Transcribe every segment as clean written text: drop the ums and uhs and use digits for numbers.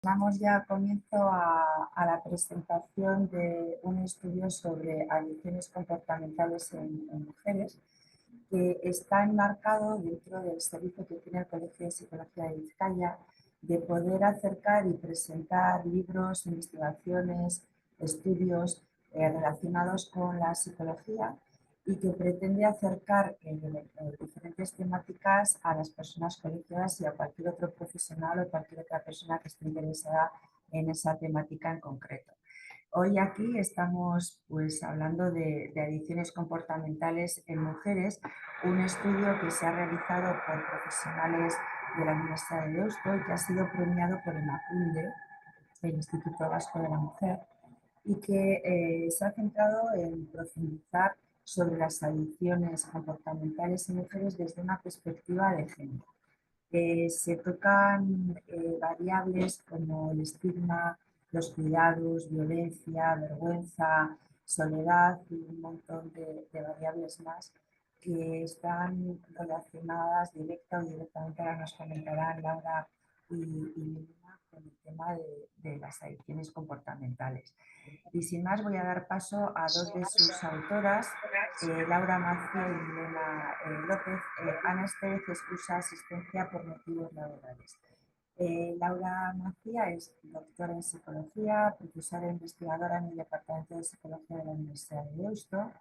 Damos ya comienzo a la presentación de un estudio sobre adicciones comportamentales en mujeres, que está enmarcado dentro del servicio que tiene el Colegio de Psicología de Vizcaya, de poder acercar y presentar libros, investigaciones, estudios relacionados con la psicología y que pretende acercar diferentes temáticas a las personas colegiadas y a cualquier otro profesional o cualquier otra persona que esté interesada en esa temática en concreto. Hoy aquí estamos hablando de adicciones comportamentales en mujeres, un estudio que se ha realizado por profesionales de la Universidad de Deusto y que ha sido premiado por Emakunde, el Instituto Vasco de la Mujer, y que se ha centrado en profundizar sobre las adicciones comportamentales en mujeres desde una perspectiva de género. Se tocan variables como el estigma, los cuidados, violencia, vergüenza, soledad y un montón de variables más que están relacionadas directa o indirectamente, ahora nos comentarán Laura y Lina, con el tema de las adicciones comportamentales. Y sin más voy a dar paso a dos de sus autoras, Laura Macía y Milena López. Ana Estevez excusa asistencia por motivos laborales. Laura Macía es doctora en psicología, profesora e investigadora en el Departamento de Psicología de la Universidad de Deusto,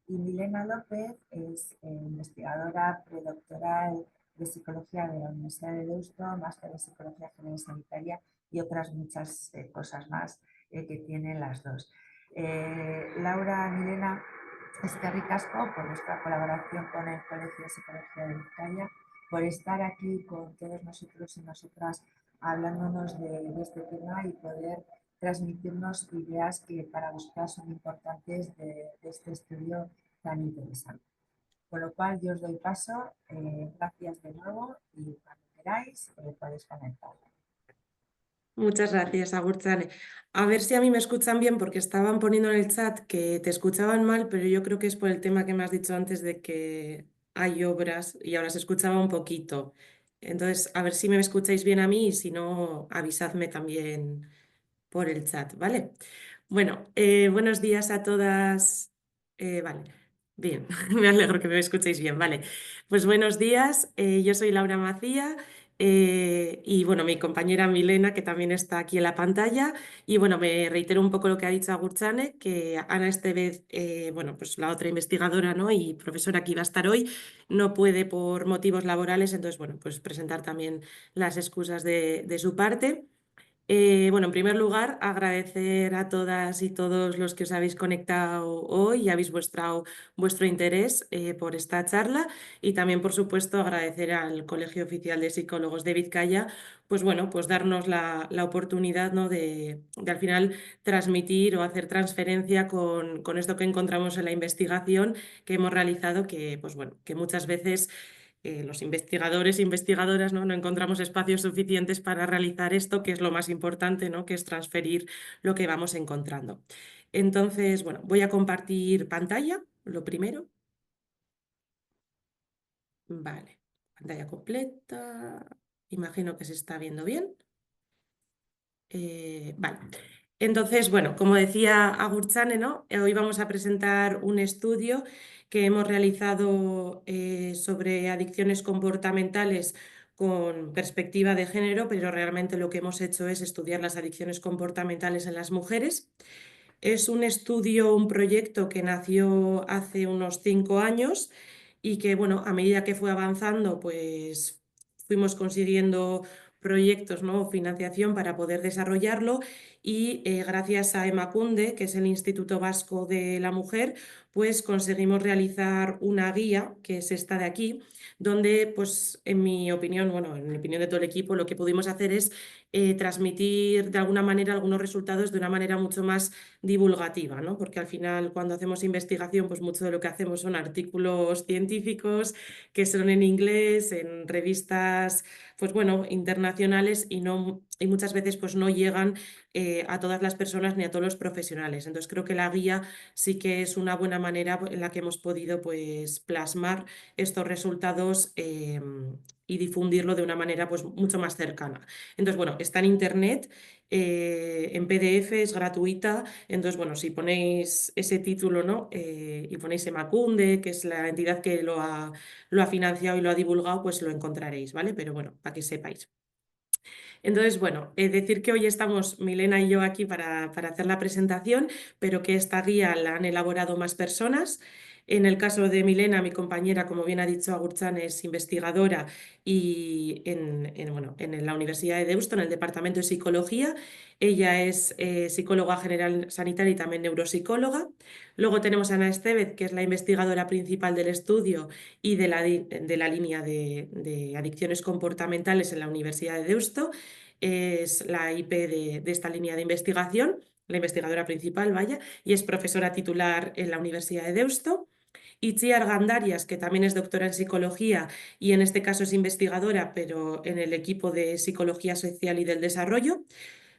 y Milena López es investigadora predoctoral de psicología de la Universidad de Deusto, máster de psicología general sanitaria y otras muchas cosas más que tienen las dos. Laura, Milena, eskerrik asko por nuestra colaboración con el Colegio de Psicología de Vizcaya, por estar aquí con todos nosotros y nosotras hablándonos de este tema y poder transmitirnos ideas que para vosotras son importantes de este estudio tan interesante. Con lo cual yo os doy paso, gracias de nuevo y cuando queráis podéis comentar. Muchas gracias, Agurtzane. A ver si a mí me escuchan bien, porque estaban poniendo en el chat que te escuchaban mal, pero yo creo que es por el tema que me has dicho antes de que hay obras y ahora se escuchaba un poquito. Entonces, a ver si me escucháis bien a mí y si no, avisadme también por el chat, ¿vale? Bueno, buenos días a todas. Vale, bien, me alegro que me escuchéis bien, vale. Pues buenos días, yo soy Laura Macía. Y bueno, mi compañera Milena, que también está aquí en la pantalla. Y bueno, me reitero un poco lo que ha dicho Agurtzane, que Ana Estevez, bueno, pues la otra investigadora, ¿no? Y profesora que iba a estar hoy, no puede por motivos laborales, entonces, bueno, pues presentar también las excusas de su parte. Bueno, en primer lugar, agradecer a todas y todos los que os habéis conectado hoy y habéis mostrado vuestro interés por esta charla, y también, por supuesto, agradecer al Colegio Oficial de Psicólogos de Vizcaya, pues bueno, pues darnos la oportunidad, ¿no? de al final transmitir o hacer transferencia con esto que encontramos en la investigación que hemos realizado, que pues bueno, que muchas veces los investigadores e investigadoras, ¿no? No encontramos espacios suficientes para realizar esto, que es lo más importante, ¿no? Que es transferir lo que vamos encontrando. Entonces, bueno, voy a compartir pantalla, lo primero. Vale, pantalla completa. Imagino que se está viendo bien. Vale. Entonces, bueno, como decía Agurtzane, ¿no? Hoy vamos a presentar un estudio que hemos realizado sobre adicciones comportamentales con perspectiva de género, pero realmente lo que hemos hecho es estudiar las adicciones comportamentales en las mujeres. Es un estudio, un proyecto que nació hace unos 5 años y que, bueno, a medida que fue avanzando, pues fuimos consiguiendo proyectos, ¿no? Financiación para poder desarrollarlo, y gracias a Emakunde, que es el Instituto Vasco de la Mujer, pues conseguimos realizar una guía, que es esta de aquí, donde, pues en mi opinión, bueno, en la opinión de todo el equipo, lo que pudimos hacer es transmitir de alguna manera algunos resultados de una manera mucho más divulgativa, ¿no? Porque al final, cuando hacemos investigación, pues mucho de lo que hacemos son artículos científicos que son en inglés, en revistas, pues bueno, internacionales, y muchas veces pues no llegan a todas las personas ni a todos los profesionales. Entonces creo que la guía sí que es una buena manera en la que hemos podido pues plasmar estos resultados y difundirlo de una manera pues, mucho más cercana. Entonces, bueno, está en internet, en PDF, es gratuita. Entonces, bueno, si ponéis ese título, ¿no? Y ponéis Emakunde, que es la entidad que lo ha financiado y lo ha divulgado, pues lo encontraréis, ¿vale? Pero bueno, para que sepáis. Entonces, bueno, decir que hoy estamos Milena y yo aquí para hacer la presentación, pero que esta guía la han elaborado más personas. En el caso de Milena, mi compañera, como bien ha dicho Agurtxan, es investigadora y bueno, en la Universidad de Deusto, en el Departamento de Psicología. Ella es psicóloga general sanitaria y también neuropsicóloga. Luego tenemos a Ana Estévez, que es la investigadora principal del estudio y de la línea de adicciones comportamentales en la Universidad de Deusto. Es la IP de esta línea de investigación, la investigadora principal, vaya, y es profesora titular en la Universidad de Deusto. Itziar Gandarias, que también es doctora en psicología y en este caso es investigadora, pero en el equipo de psicología social y del desarrollo.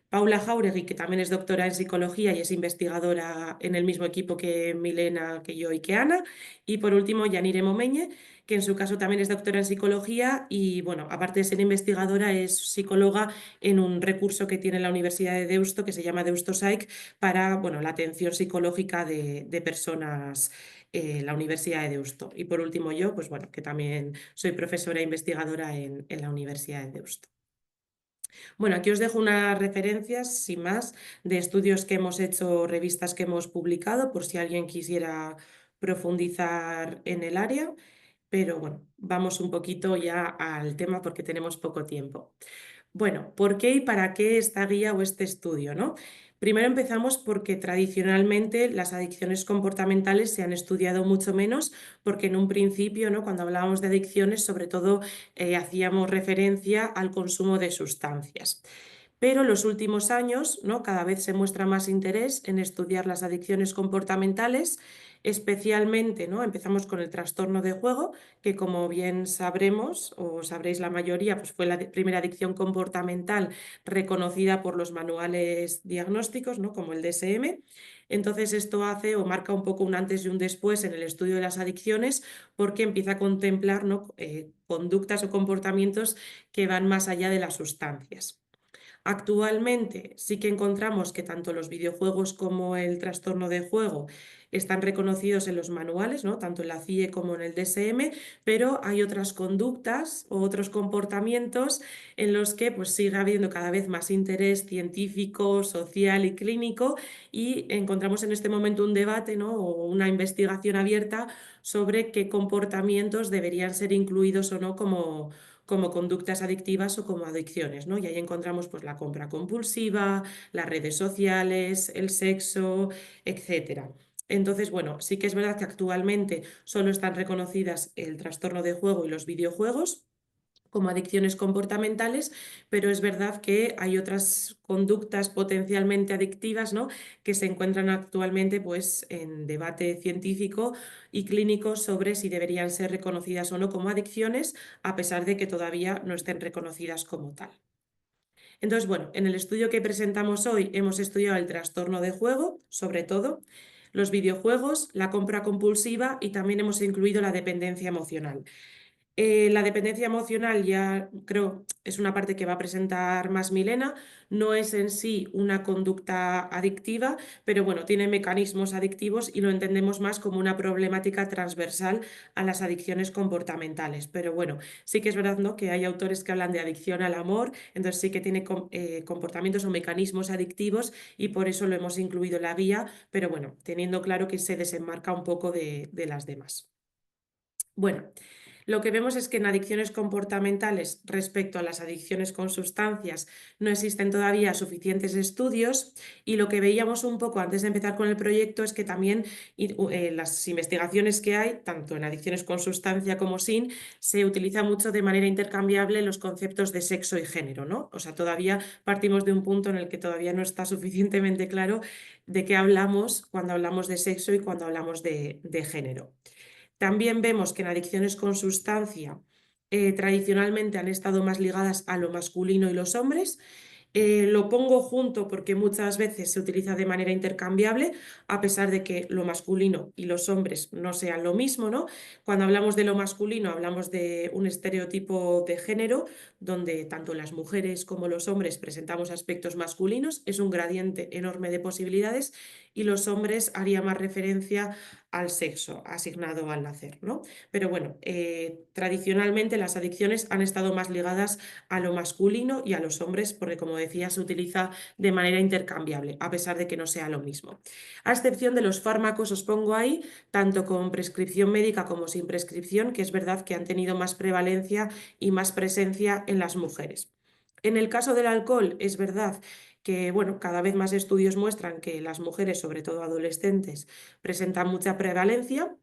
Paula Jauregui, que también es doctora en psicología y es investigadora en el mismo equipo que Milena, que yo y que Ana. Y por último, Yanire Momeñe, que en su caso también es doctora en psicología y, bueno, aparte de ser investigadora, es psicóloga en un recurso que tiene la Universidad de Deusto, que se llama Deusto Psych, para, bueno, la atención psicológica de personas en la Universidad de Deusto. Y por último, yo, pues bueno, que también soy profesora e investigadora en la Universidad de Deusto. Bueno, aquí os dejo unas referencias, sin más, de estudios que hemos hecho, revistas que hemos publicado, por si alguien quisiera profundizar en el área. Pero bueno, vamos un poquito ya al tema porque tenemos poco tiempo. Bueno, ¿por qué y para qué esta guía o este estudio, ¿no? Primero empezamos porque tradicionalmente las adicciones comportamentales se han estudiado mucho menos, porque en un principio, ¿no? Cuando hablábamos de adicciones, sobre todo hacíamos referencia al consumo de sustancias. Pero en los últimos años, ¿no? Cada vez se muestra más interés en estudiar las adicciones comportamentales, especialmente, ¿no? Empezamos con el trastorno de juego, que como bien sabremos o sabréis la mayoría, pues fue la primera adicción comportamental reconocida por los manuales diagnósticos, ¿no? Como el DSM. Entonces esto hace o marca un poco un antes y un después en el estudio de las adicciones, porque empieza a contemplar, ¿no? Conductas o comportamientos que van más allá de las sustancias. Actualmente sí que encontramos que tanto los videojuegos como el trastorno de juego están reconocidos en los manuales, ¿no? Tanto en la CIE como en el DSM, pero hay otras conductas o otros comportamientos en los que pues, sigue habiendo cada vez más interés científico, social y clínico, y encontramos en este momento un debate, ¿no? O una investigación abierta sobre qué comportamientos deberían ser incluidos o no como conductas adictivas o como adicciones, ¿no? Y ahí encontramos pues, la compra compulsiva, las redes sociales, el sexo, etcétera. Entonces, bueno, sí que es verdad que actualmente solo están reconocidas el trastorno de juego y los videojuegos como adicciones comportamentales, pero es verdad que hay otras conductas potencialmente adictivas, ¿no? Que se encuentran actualmente pues, en debate científico y clínico sobre si deberían ser reconocidas o no como adicciones, a pesar de que todavía no estén reconocidas como tal. Entonces, bueno, en el estudio que presentamos hoy hemos estudiado el trastorno de juego, sobre todo, los videojuegos, la compra compulsiva y también hemos incluido la dependencia emocional. La dependencia emocional ya creo es una parte que va a presentar más Milena, no es en sí una conducta adictiva, pero bueno, tiene mecanismos adictivos y lo entendemos más como una problemática transversal a las adicciones comportamentales. Pero bueno, sí que es verdad, ¿no? Que hay autores que hablan de adicción al amor, entonces sí que tiene comportamientos o mecanismos adictivos y por eso lo hemos incluido en la guía, pero bueno, teniendo claro que se desenmarca un poco de las demás. Bueno, lo que vemos es que en adicciones comportamentales respecto a las adicciones con sustancias no existen todavía suficientes estudios, y lo que veíamos un poco antes de empezar con el proyecto es que también las investigaciones que hay, tanto en adicciones con sustancia como sin, se utiliza mucho de manera intercambiable los conceptos de sexo y género, ¿no? O sea, todavía partimos de un punto en el que todavía no está suficientemente claro de qué hablamos cuando hablamos de sexo y cuando hablamos de género. También vemos que en adicciones con sustancia tradicionalmente han estado más ligadas a lo masculino y los hombres, Lo pongo junto porque muchas veces se utiliza de manera intercambiable, a pesar de que lo masculino y los hombres no sean lo mismo, ¿no? Cuando hablamos de lo masculino, hablamos de un estereotipo de género, donde tanto las mujeres como los hombres presentamos aspectos masculinos, es un gradiente enorme de posibilidades, y los hombres haría más referencia al sexo asignado al nacer, ¿no? Pero bueno, tradicionalmente las adicciones han estado más ligadas a lo masculino y a los hombres, porque como decía, se utiliza de manera intercambiable, a pesar de que no sea lo mismo. A excepción de los fármacos, os pongo ahí, tanto con prescripción médica como sin prescripción, que es verdad que han tenido más prevalencia y más presencia en las mujeres. En el caso del alcohol, es verdad que bueno, cada vez más estudios muestran que las mujeres, sobre todo adolescentes, presentan mucha prevalencia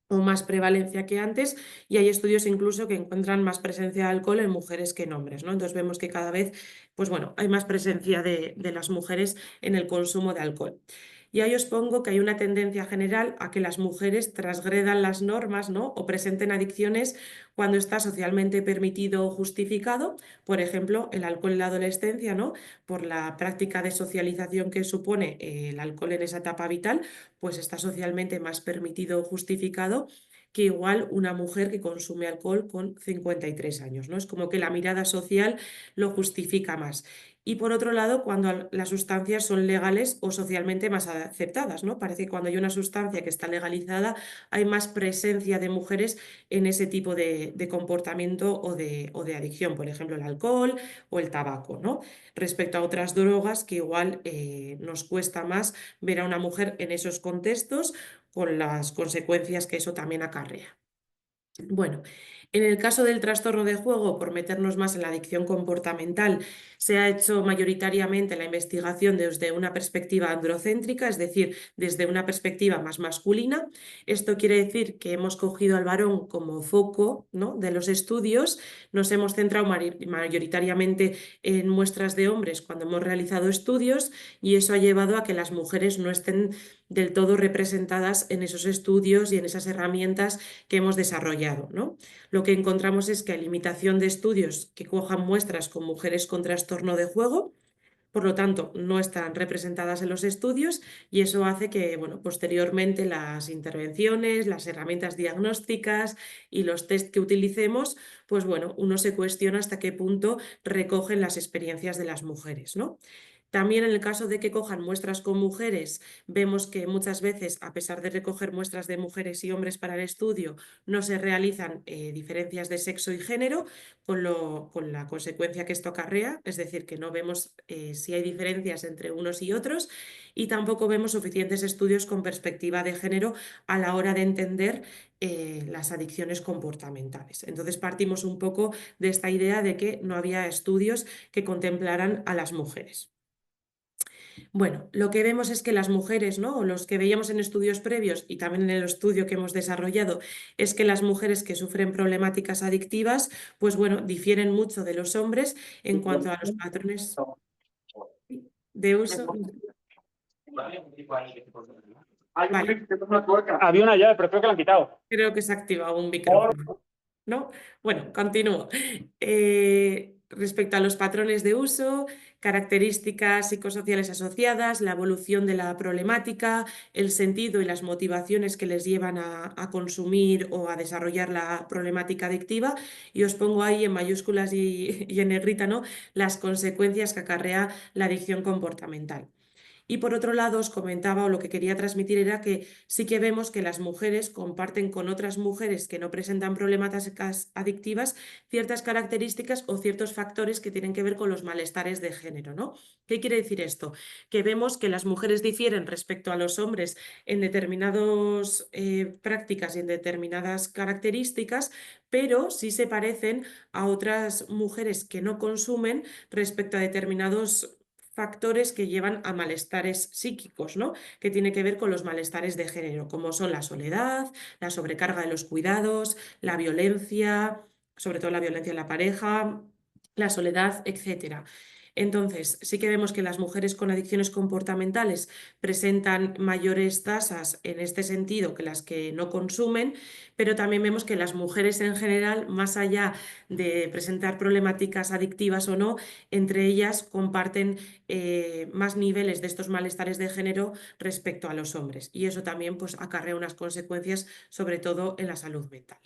o más prevalencia que antes, y hay estudios incluso que encuentran más presencia de alcohol en mujeres que en hombres, ¿no? Entonces vemos que cada vez, pues bueno, hay más presencia de las mujeres en el consumo de alcohol. Y ahí os pongo que hay una tendencia general a que las mujeres transgredan las normas, ¿no? O presenten adicciones cuando está socialmente permitido o justificado, por ejemplo, el alcohol en la adolescencia, ¿no? Por la práctica de socialización que supone el alcohol en esa etapa vital, pues está socialmente más permitido o justificado que igual una mujer que consume alcohol con 53 años, ¿no? Es como que la mirada social lo justifica más. Y por otro lado, cuando las sustancias son legales o socialmente más aceptadas, ¿no? Parece que cuando hay una sustancia que está legalizada hay más presencia de mujeres en ese tipo de comportamiento o de adicción, por ejemplo, el alcohol o el tabaco, ¿no? Respecto a otras drogas que igual nos cuesta más ver a una mujer en esos contextos con las consecuencias que eso también acarrea. Bueno, en el caso del trastorno de juego, por meternos más en la adicción comportamental, se ha hecho mayoritariamente la investigación desde una perspectiva androcéntrica, es decir, desde una perspectiva más masculina. Esto quiere decir que hemos cogido al varón como foco, ¿no?, de los estudios, nos hemos centrado mayoritariamente en muestras de hombres cuando hemos realizado estudios, y eso ha llevado a que las mujeres no estén del todo representadas en esos estudios y en esas herramientas que hemos desarrollado, ¿no? Lo que encontramos es que hay limitación de estudios que cojan muestras con mujeres con trastorno de juego, por lo tanto, no están representadas en los estudios, y eso hace que, bueno, posteriormente las intervenciones, las herramientas diagnósticas y los test que utilicemos, pues bueno, uno se cuestiona hasta qué punto recogen las experiencias de las mujeres, ¿no? También en el caso de que cojan muestras con mujeres, vemos que muchas veces, a pesar de recoger muestras de mujeres y hombres para el estudio, no se realizan diferencias de sexo y género, con la consecuencia que esto acarrea, es decir, que no vemos si hay diferencias entre unos y otros, y tampoco vemos suficientes estudios con perspectiva de género a la hora de entender las adicciones comportamentales. Entonces partimos un poco de esta idea de que no había estudios que contemplaran a las mujeres. Bueno, lo que vemos es que las mujeres, ¿no?, o los que veíamos en estudios previos y también en el estudio que hemos desarrollado, es que las mujeres que sufren problemáticas adictivas, pues bueno, difieren mucho de los hombres en cuanto a los patrones de uso. Vale, Había una llave, pero creo que la han quitado. creo que se ha activado un micrófono, ¿no? Bueno, continúo. Respecto a los patrones de uso, características psicosociales asociadas, la evolución de la problemática, el sentido y las motivaciones que les llevan a consumir o a desarrollar la problemática adictiva, y os pongo ahí en mayúsculas y en negrita, ¿no?, las consecuencias que acarrea la adicción comportamental. Y por otro lado, os comentaba, o lo que quería transmitir era que sí que vemos que las mujeres comparten con otras mujeres que no presentan problemáticas adictivas ciertas características o ciertos factores que tienen que ver con los malestares de género, ¿no? ¿Qué quiere decir esto? Que vemos que las mujeres difieren respecto a los hombres en determinadas prácticas y en determinadas características, pero sí se parecen a otras mujeres que no consumen respecto a determinados factores que llevan a malestares psíquicos, ¿no?, que tiene que ver con los malestares de género, como son la soledad, la sobrecarga de los cuidados, la violencia, sobre todo la violencia en la pareja, la soledad, etcétera. Entonces, sí que vemos que las mujeres con adicciones comportamentales presentan mayores tasas en este sentido que las que no consumen, pero también vemos que las mujeres en general, más allá de presentar problemáticas adictivas o no, entre ellas comparten más niveles de estos malestares de género respecto a los hombres. Y eso también pues, acarrea unas consecuencias, sobre todo en la salud mental.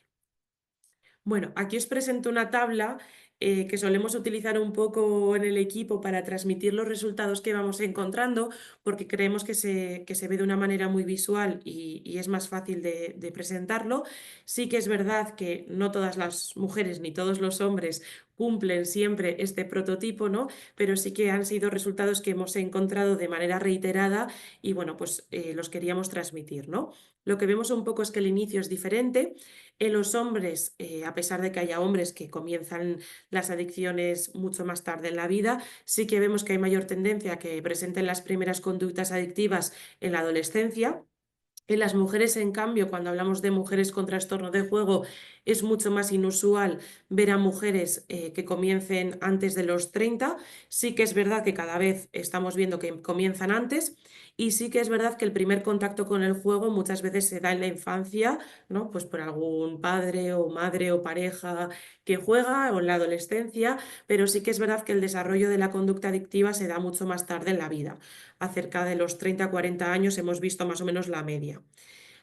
Bueno, aquí os presento una tabla que solemos utilizar un poco en el equipo para transmitir los resultados que vamos encontrando, porque creemos que se ve de una manera muy visual y es más fácil de presentarlo. Sí que es verdad que no todas las mujeres ni todos los hombres cumplen siempre este prototipo, ¿no? Pero sí que han sido resultados que hemos encontrado de manera reiterada y bueno, pues los queríamos transmitir, ¿no? Lo que vemos un poco es que el inicio es diferente. En los hombres, a pesar de que haya hombres que comienzan las adicciones mucho más tarde en la vida, sí que vemos que hay mayor tendencia a que presenten las primeras conductas adictivas en la adolescencia. En las mujeres, en cambio, cuando hablamos de mujeres con trastorno de juego, es mucho más inusual ver a mujeres que comiencen antes de los 30. Sí que es verdad que cada vez estamos viendo que comienzan antes y sí que es verdad que el primer contacto con el juego muchas veces se da en la infancia, ¿no? Pues por algún padre o madre o pareja que juega o en la adolescencia, pero sí que es verdad que el desarrollo de la conducta adictiva se da mucho más tarde en la vida. Acerca de los 30-40 años hemos visto más o menos la media.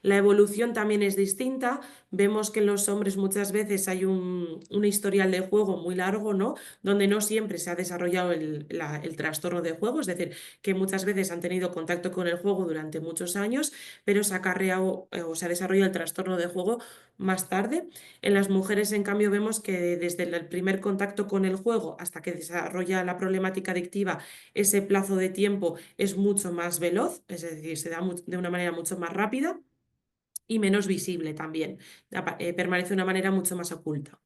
La evolución también es distinta. Vemos que en los hombres muchas veces hay un historial de juego muy largo, ¿no? Donde no siempre se ha desarrollado el trastorno de juego, es decir, que muchas veces han tenido contacto con el juego durante muchos años, pero se ha acarreado o se ha desarrollado el trastorno de juego más tarde. En las mujeres, en cambio, vemos que desde el primer contacto con el juego hasta que desarrolla la problemática adictiva, ese plazo de tiempo es mucho más veloz, es decir, se da de una manera mucho más rápida y menos visible también. Permanece de una manera mucho más oculta.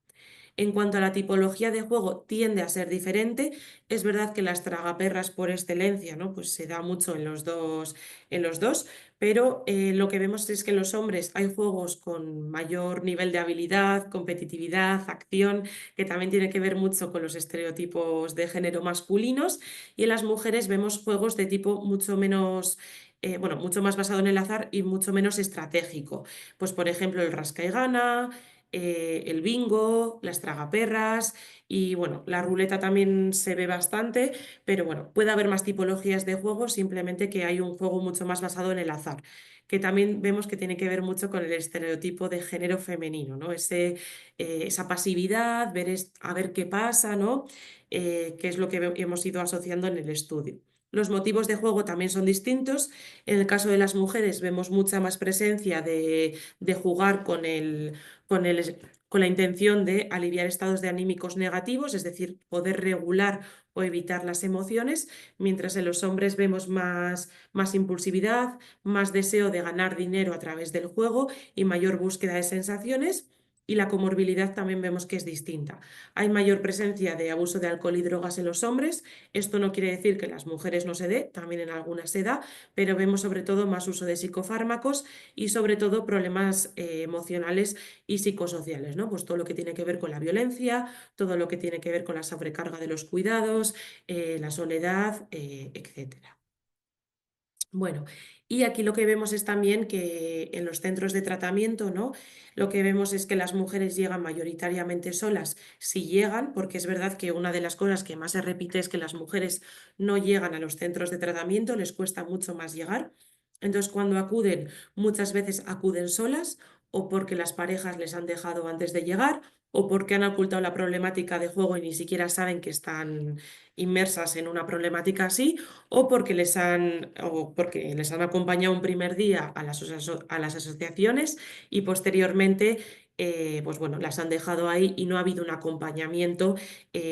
En cuanto a la tipología de juego, tiende a ser diferente. Es verdad que las tragaperras por excelencia, ¿no? Pues se da mucho en los dos, pero lo que vemos es que en los hombres hay juegos con mayor nivel de habilidad, competitividad, acción, que también tiene que ver mucho con los estereotipos de género masculinos, y en las mujeres vemos juegos de tipo mucho menos bueno, mucho más basado en el azar y mucho menos estratégico. Pues por ejemplo el rasca y gana, el bingo, las tragaperras y bueno, la ruleta también se ve bastante, pero bueno, puede haber más tipologías de juegos, simplemente que hay un juego mucho más basado en el azar, que también vemos que tiene que ver mucho con el estereotipo de género femenino, ¿no? Esa pasividad, a ver qué pasa, ¿no? Que es lo que hemos ido asociando en el estudio. Los motivos de juego también son distintos. En el caso de las mujeres vemos mucha más presencia de jugar con la intención de aliviar estados de anímicos negativos, es decir, poder regular o evitar las emociones, mientras en los hombres vemos más impulsividad, más deseo de ganar dinero a través del juego y mayor búsqueda de sensaciones. Y la comorbilidad también vemos que es distinta. Hay mayor presencia de abuso de alcohol y drogas en los hombres. Esto no quiere decir que en las mujeres no se dé, también en algunas se da, pero vemos sobre todo más uso de psicofármacos y sobre todo problemas emocionales y psicosociales, ¿no? Pues todo lo que tiene que ver con la violencia, todo lo que tiene que ver con la sobrecarga de los cuidados, la soledad, etcétera. Bueno, y aquí lo que vemos es también que en los centros de tratamiento, ¿no? Lo que vemos es que las mujeres llegan mayoritariamente solas, si llegan, porque es verdad que una de las cosas que más se repite es que las mujeres no llegan a los centros de tratamiento, les cuesta mucho más llegar. Entonces, cuando acuden, muchas veces acuden solas o porque las parejas les han dejado antes de llegar o porque han ocultado la problemática de juego y ni siquiera saben que están inmersas en una problemática así o porque les han acompañado un primer día a las asociaciones y posteriormente pues bueno, las han dejado ahí y no ha habido un acompañamiento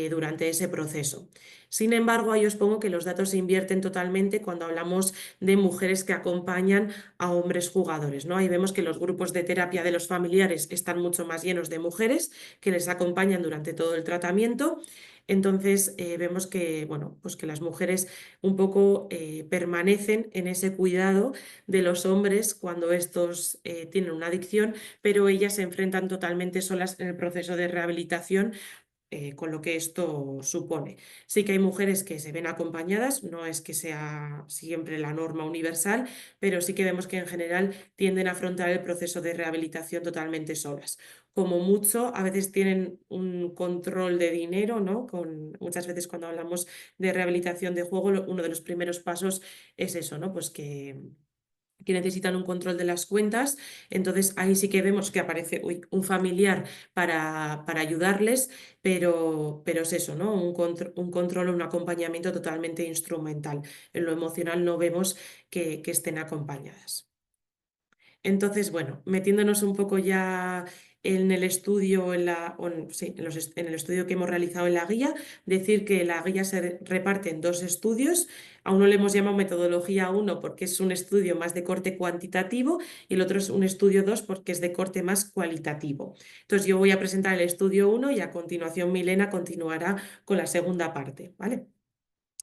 durante ese proceso. Sin embargo, ahí os pongo que los datos se invierten totalmente cuando hablamos de mujeres que acompañan a hombres jugadores, ¿no? Ahí vemos que los grupos de terapia de los familiares están mucho más llenos de mujeres que les acompañan durante todo el tratamiento. Entonces vemos que, bueno, pues que las mujeres un poco permanecen en ese cuidado de los hombres cuando estos tienen una adicción, pero ellas se enfrentan totalmente solas en el proceso de rehabilitación con lo que esto supone. Sí que hay mujeres que se ven acompañadas, no es que sea siempre la norma universal, pero sí que vemos que en general tienden a afrontar el proceso de rehabilitación totalmente solas. Como mucho, a veces tienen un control de dinero, ¿no? Muchas veces cuando hablamos de rehabilitación de juego, uno de los primeros pasos es eso, ¿no? Pues que necesitan un control de las cuentas, entonces ahí sí que vemos que aparece un familiar para ayudarles, pero es eso, ¿no? Un control o un acompañamiento totalmente instrumental. En lo emocional no vemos que estén acompañadas. Entonces, bueno, metiéndonos un poco ya en el estudio, en el estudio que hemos realizado en la guía, decir que la guía se reparte en 2 estudios. A uno le hemos llamado metodología 1 porque es un estudio más de corte cuantitativo y el otro es un estudio 2 porque es de corte más cualitativo. Entonces yo voy a presentar el estudio 1 y a continuación Milena continuará con la segunda parte, ¿vale?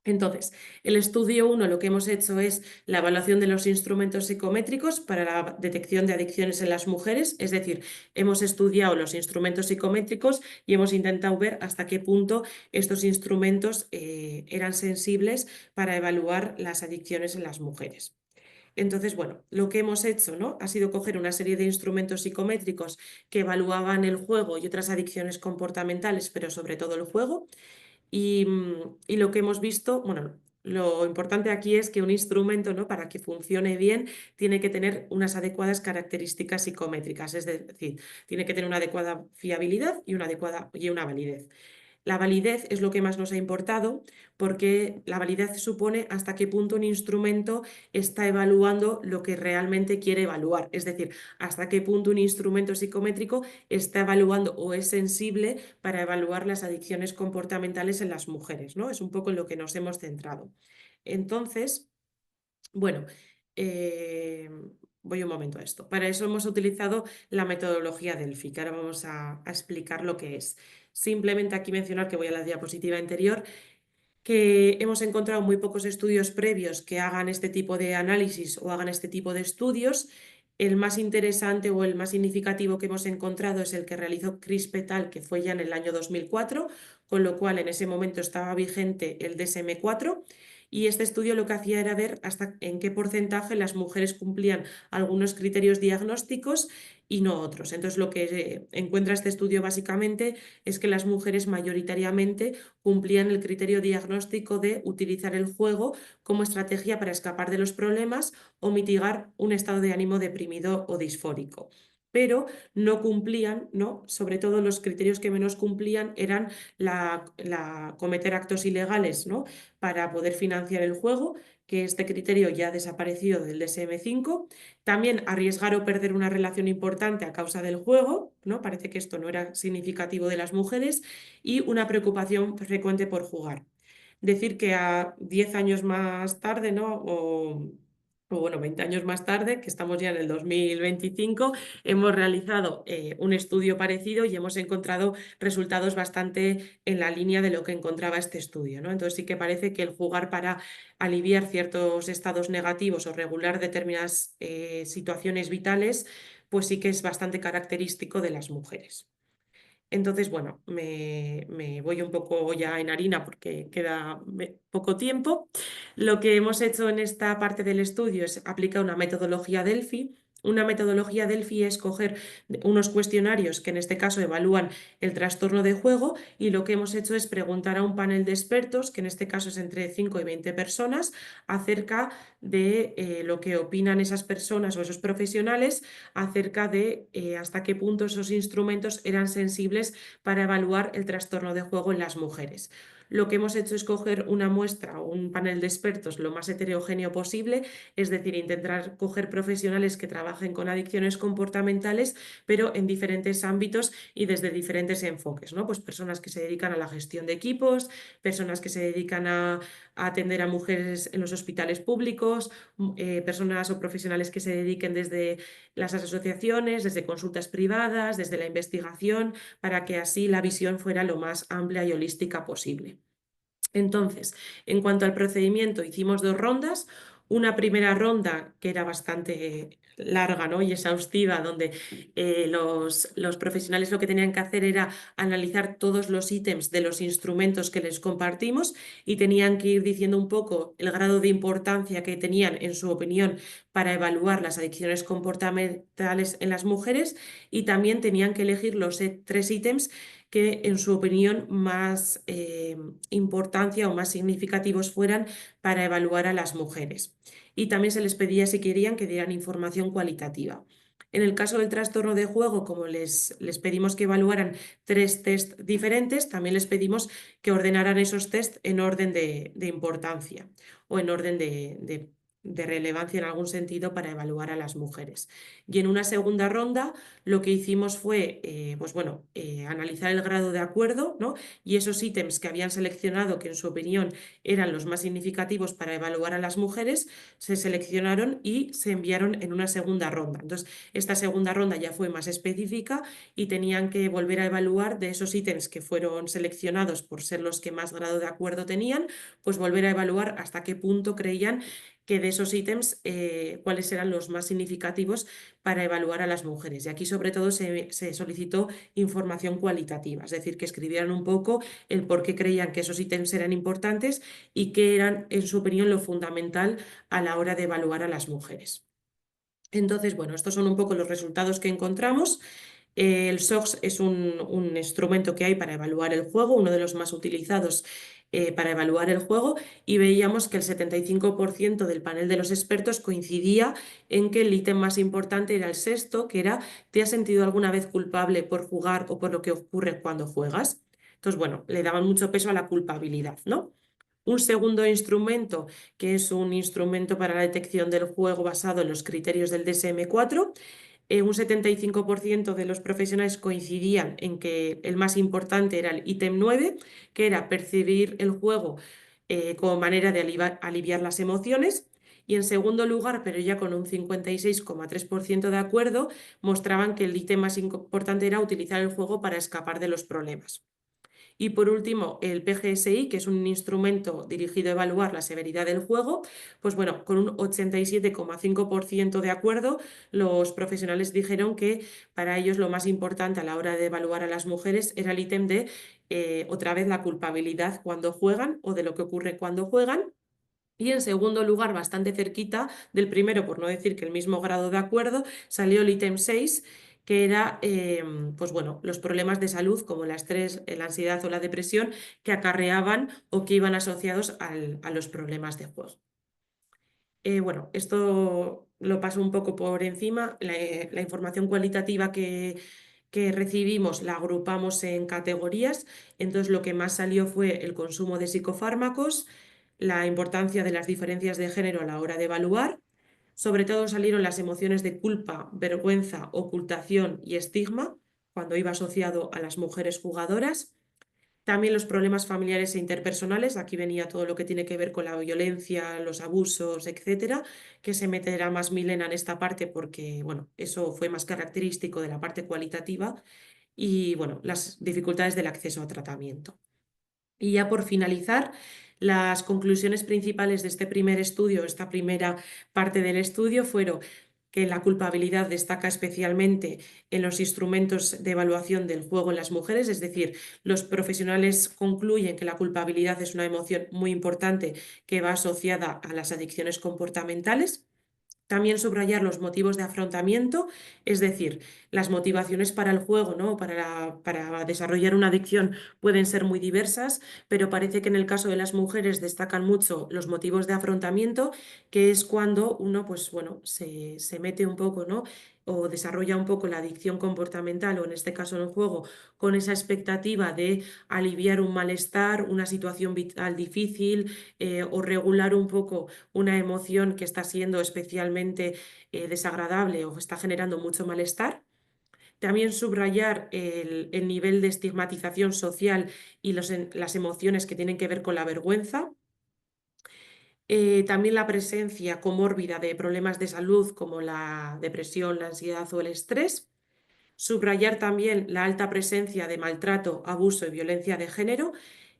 Entonces, el estudio 1 lo que hemos hecho es la evaluación de los instrumentos psicométricos para la detección de adicciones en las mujeres, es decir, hemos estudiado los instrumentos psicométricos y hemos intentado ver hasta qué punto estos instrumentos eran sensibles para evaluar las adicciones en las mujeres. Entonces, bueno, lo que hemos hecho, ¿no? Ha sido coger una serie de instrumentos psicométricos que evaluaban el juego y otras adicciones comportamentales, pero sobre todo el juego. Y lo que hemos visto, bueno, lo importante aquí es que un instrumento, ¿no? Para que funcione bien, tiene que tener unas adecuadas características psicométricas, es decir, tiene que tener una adecuada fiabilidad y una validez. La validez es lo que más nos ha importado porque la validez supone hasta qué punto un instrumento está evaluando lo que realmente quiere evaluar, es decir, hasta qué punto un instrumento psicométrico está evaluando o es sensible para evaluar las adicciones comportamentales en las mujeres, ¿no? Es un poco en lo que nos hemos centrado. Entonces, bueno, eh, voy un momento a esto. Para eso hemos utilizado la metodología Delphi, que ahora vamos a explicar lo que es. Simplemente aquí mencionar que voy a la diapositiva anterior, que hemos encontrado muy pocos estudios previos que hagan este tipo de análisis o hagan este tipo de estudios. El más interesante o el más significativo que hemos encontrado es el que realizó Chris et al, que fue ya en el año 2004, con lo cual en ese momento estaba vigente el DSM-4. Y este estudio lo que hacía era ver hasta en qué porcentaje las mujeres cumplían algunos criterios diagnósticos y no otros. Entonces, lo que encuentra este estudio básicamente es que las mujeres mayoritariamente cumplían el criterio diagnóstico de utilizar el juego como estrategia para escapar de los problemas o mitigar un estado de ánimo deprimido o disfórico. Pero no cumplían, ¿no? Sobre todo los criterios que menos cumplían eran la cometer actos ilegales, ¿no? Para poder financiar el juego, que este criterio ya ha desaparecido del DSM-5. También arriesgar o perder una relación importante a causa del juego, ¿no? Parece que esto no era significativo de las mujeres, y una preocupación frecuente por jugar. Decir que a 10 años más tarde, ¿no? O bueno, 20 años más tarde, que estamos ya en el 2025, hemos realizado un estudio parecido y hemos encontrado resultados bastante en la línea de lo que encontraba este estudio, ¿no? Entonces sí que parece que el jugar para aliviar ciertos estados negativos o regular determinadas situaciones vitales, pues sí que es bastante característico de las mujeres. Entonces, bueno, me voy un poco ya en harina porque queda poco tiempo. Lo que hemos hecho en esta parte del estudio es aplicar una metodología Delphi. Una metodología Delphi es coger unos cuestionarios que en este caso evalúan el trastorno de juego, y lo que hemos hecho es preguntar a un panel de expertos, que en este caso es entre 5 y 20 personas, acerca de lo que opinan esas personas o esos profesionales acerca de hasta qué punto esos instrumentos eran sensibles para evaluar el trastorno de juego en las mujeres. Lo que hemos hecho es coger una muestra o un panel de expertos lo más heterogéneo posible, es decir, intentar coger profesionales que trabajen con adicciones comportamentales, pero en diferentes ámbitos y desde diferentes enfoques, ¿no? Pues personas que se dedican a la gestión de equipos, personas que se dedican a atender a mujeres en los hospitales públicos, personas o profesionales que se dediquen desde las asociaciones, desde consultas privadas, desde la investigación, para que así la visión fuera lo más amplia y holística posible. Entonces, en cuanto al procedimiento, hicimos 2 rondas. Una primera ronda que era bastante larga, ¿no? y exhaustiva, donde los profesionales lo que tenían que hacer era analizar todos los ítems de los instrumentos que les compartimos y tenían que ir diciendo un poco el grado de importancia que tenían, en su opinión, para evaluar las adicciones comportamentales en las mujeres, y también tenían que elegir los 3 ítems que, en su opinión, más importancia o más significativos fueran para evaluar a las mujeres. Y también se les pedía, si querían, que dieran información cualitativa. En el caso del trastorno de juego, como les pedimos que evaluaran 3 test diferentes, también les pedimos que ordenaran esos test en orden de importancia o en orden de relevancia en algún sentido para evaluar a las mujeres. Y en una segunda ronda lo que hicimos fue analizar el grado de acuerdo, ¿no? y esos ítems que habían seleccionado, que en su opinión eran los más significativos para evaluar a las mujeres, se seleccionaron y se enviaron en una segunda ronda. Entonces, esta segunda ronda ya fue más específica y tenían que volver a evaluar de esos ítems que fueron seleccionados por ser los que más grado de acuerdo tenían, pues volver a evaluar hasta qué punto creían que de esos ítems cuáles eran los más significativos para evaluar a las mujeres. Y aquí sobre todo se solicitó información cualitativa, es decir, que escribieran un poco el por qué creían que esos ítems eran importantes y qué eran, en su opinión, lo fundamental a la hora de evaluar a las mujeres. Entonces, bueno, estos son un poco los resultados que encontramos. El SOX es un instrumento que hay para evaluar el juego, uno de los más utilizados para evaluar el juego, y veíamos que el 75% del panel de los expertos coincidía en que el ítem más importante era el sexto, que era: ¿te has sentido alguna vez culpable por jugar o por lo que ocurre cuando juegas? Entonces, bueno, le daban mucho peso a la culpabilidad, ¿no? Un segundo instrumento, que es un instrumento para la detección del juego basado en los criterios del DSM-4, un 75% de los profesionales coincidían en que el más importante era el ítem 9, que era percibir el juego como manera de aliviar las emociones. Y en segundo lugar, pero ya con un 56,3% de acuerdo, mostraban que el ítem más importante era utilizar el juego para escapar de los problemas. Y por último, el PGSI, que es un instrumento dirigido a evaluar la severidad del juego, pues bueno, con un 87,5% de acuerdo, los profesionales dijeron que para ellos lo más importante a la hora de evaluar a las mujeres era el ítem de, otra vez, la culpabilidad cuando juegan o de lo que ocurre cuando juegan. Y en segundo lugar, bastante cerquita del primero, por no decir que el mismo grado de acuerdo, salió el ítem 6, que era los problemas de salud como el estrés, la ansiedad o la depresión, que acarreaban o que iban asociados a los problemas de juego. Esto lo paso un poco por encima. La información cualitativa que recibimos la agrupamos en categorías. Entonces, lo que más salió fue el consumo de psicofármacos, la importancia de las diferencias de género a la hora de evaluar. Sobre todo salieron las emociones de culpa, vergüenza, ocultación y estigma, cuando iba asociado a las mujeres jugadoras. También los problemas familiares e interpersonales, aquí venía todo lo que tiene que ver con la violencia, los abusos, etcétera, que se meterá más Milena en esta parte porque, eso fue más característico de la parte cualitativa, y, las dificultades del acceso a tratamiento. Y ya por finalizar, las conclusiones principales de este primer estudio, esta primera parte del estudio, fueron que la culpabilidad destaca especialmente en los instrumentos de evaluación del juego en las mujeres, es decir, los profesionales concluyen que la culpabilidad es una emoción muy importante que va asociada a las adicciones comportamentales. También subrayar los motivos de afrontamiento, es decir, las motivaciones para el juego, ¿no? para desarrollar una adicción pueden ser muy diversas, pero parece que en el caso de las mujeres destacan mucho los motivos de afrontamiento, que es cuando uno se mete un poco, ¿no? o desarrolla un poco la adicción comportamental, o en este caso en el juego, con esa expectativa de aliviar un malestar, una situación vital difícil, o regular un poco una emoción que está siendo especialmente desagradable o está generando mucho malestar. También subrayar el nivel de estigmatización social y las emociones que tienen que ver con la vergüenza. También la presencia comórbida de problemas de salud como la depresión, la ansiedad o el estrés. Subrayar también la alta presencia de maltrato, abuso y violencia de género.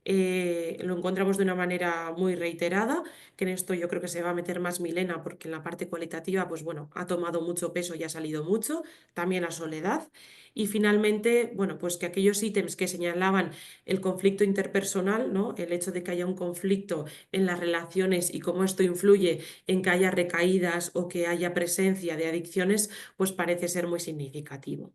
lo encontramos de una manera muy reiterada, que en esto yo creo que se va a meter más Milena, porque en la parte cualitativa, pues bueno, ha tomado mucho peso y ha salido mucho, también la soledad. Y finalmente, bueno, pues que aquellos ítems que señalaban el conflicto interpersonal, ¿no? El hecho de que haya un conflicto en las relaciones y cómo esto influye en que haya recaídas o que haya presencia de adicciones, pues parece ser muy significativo.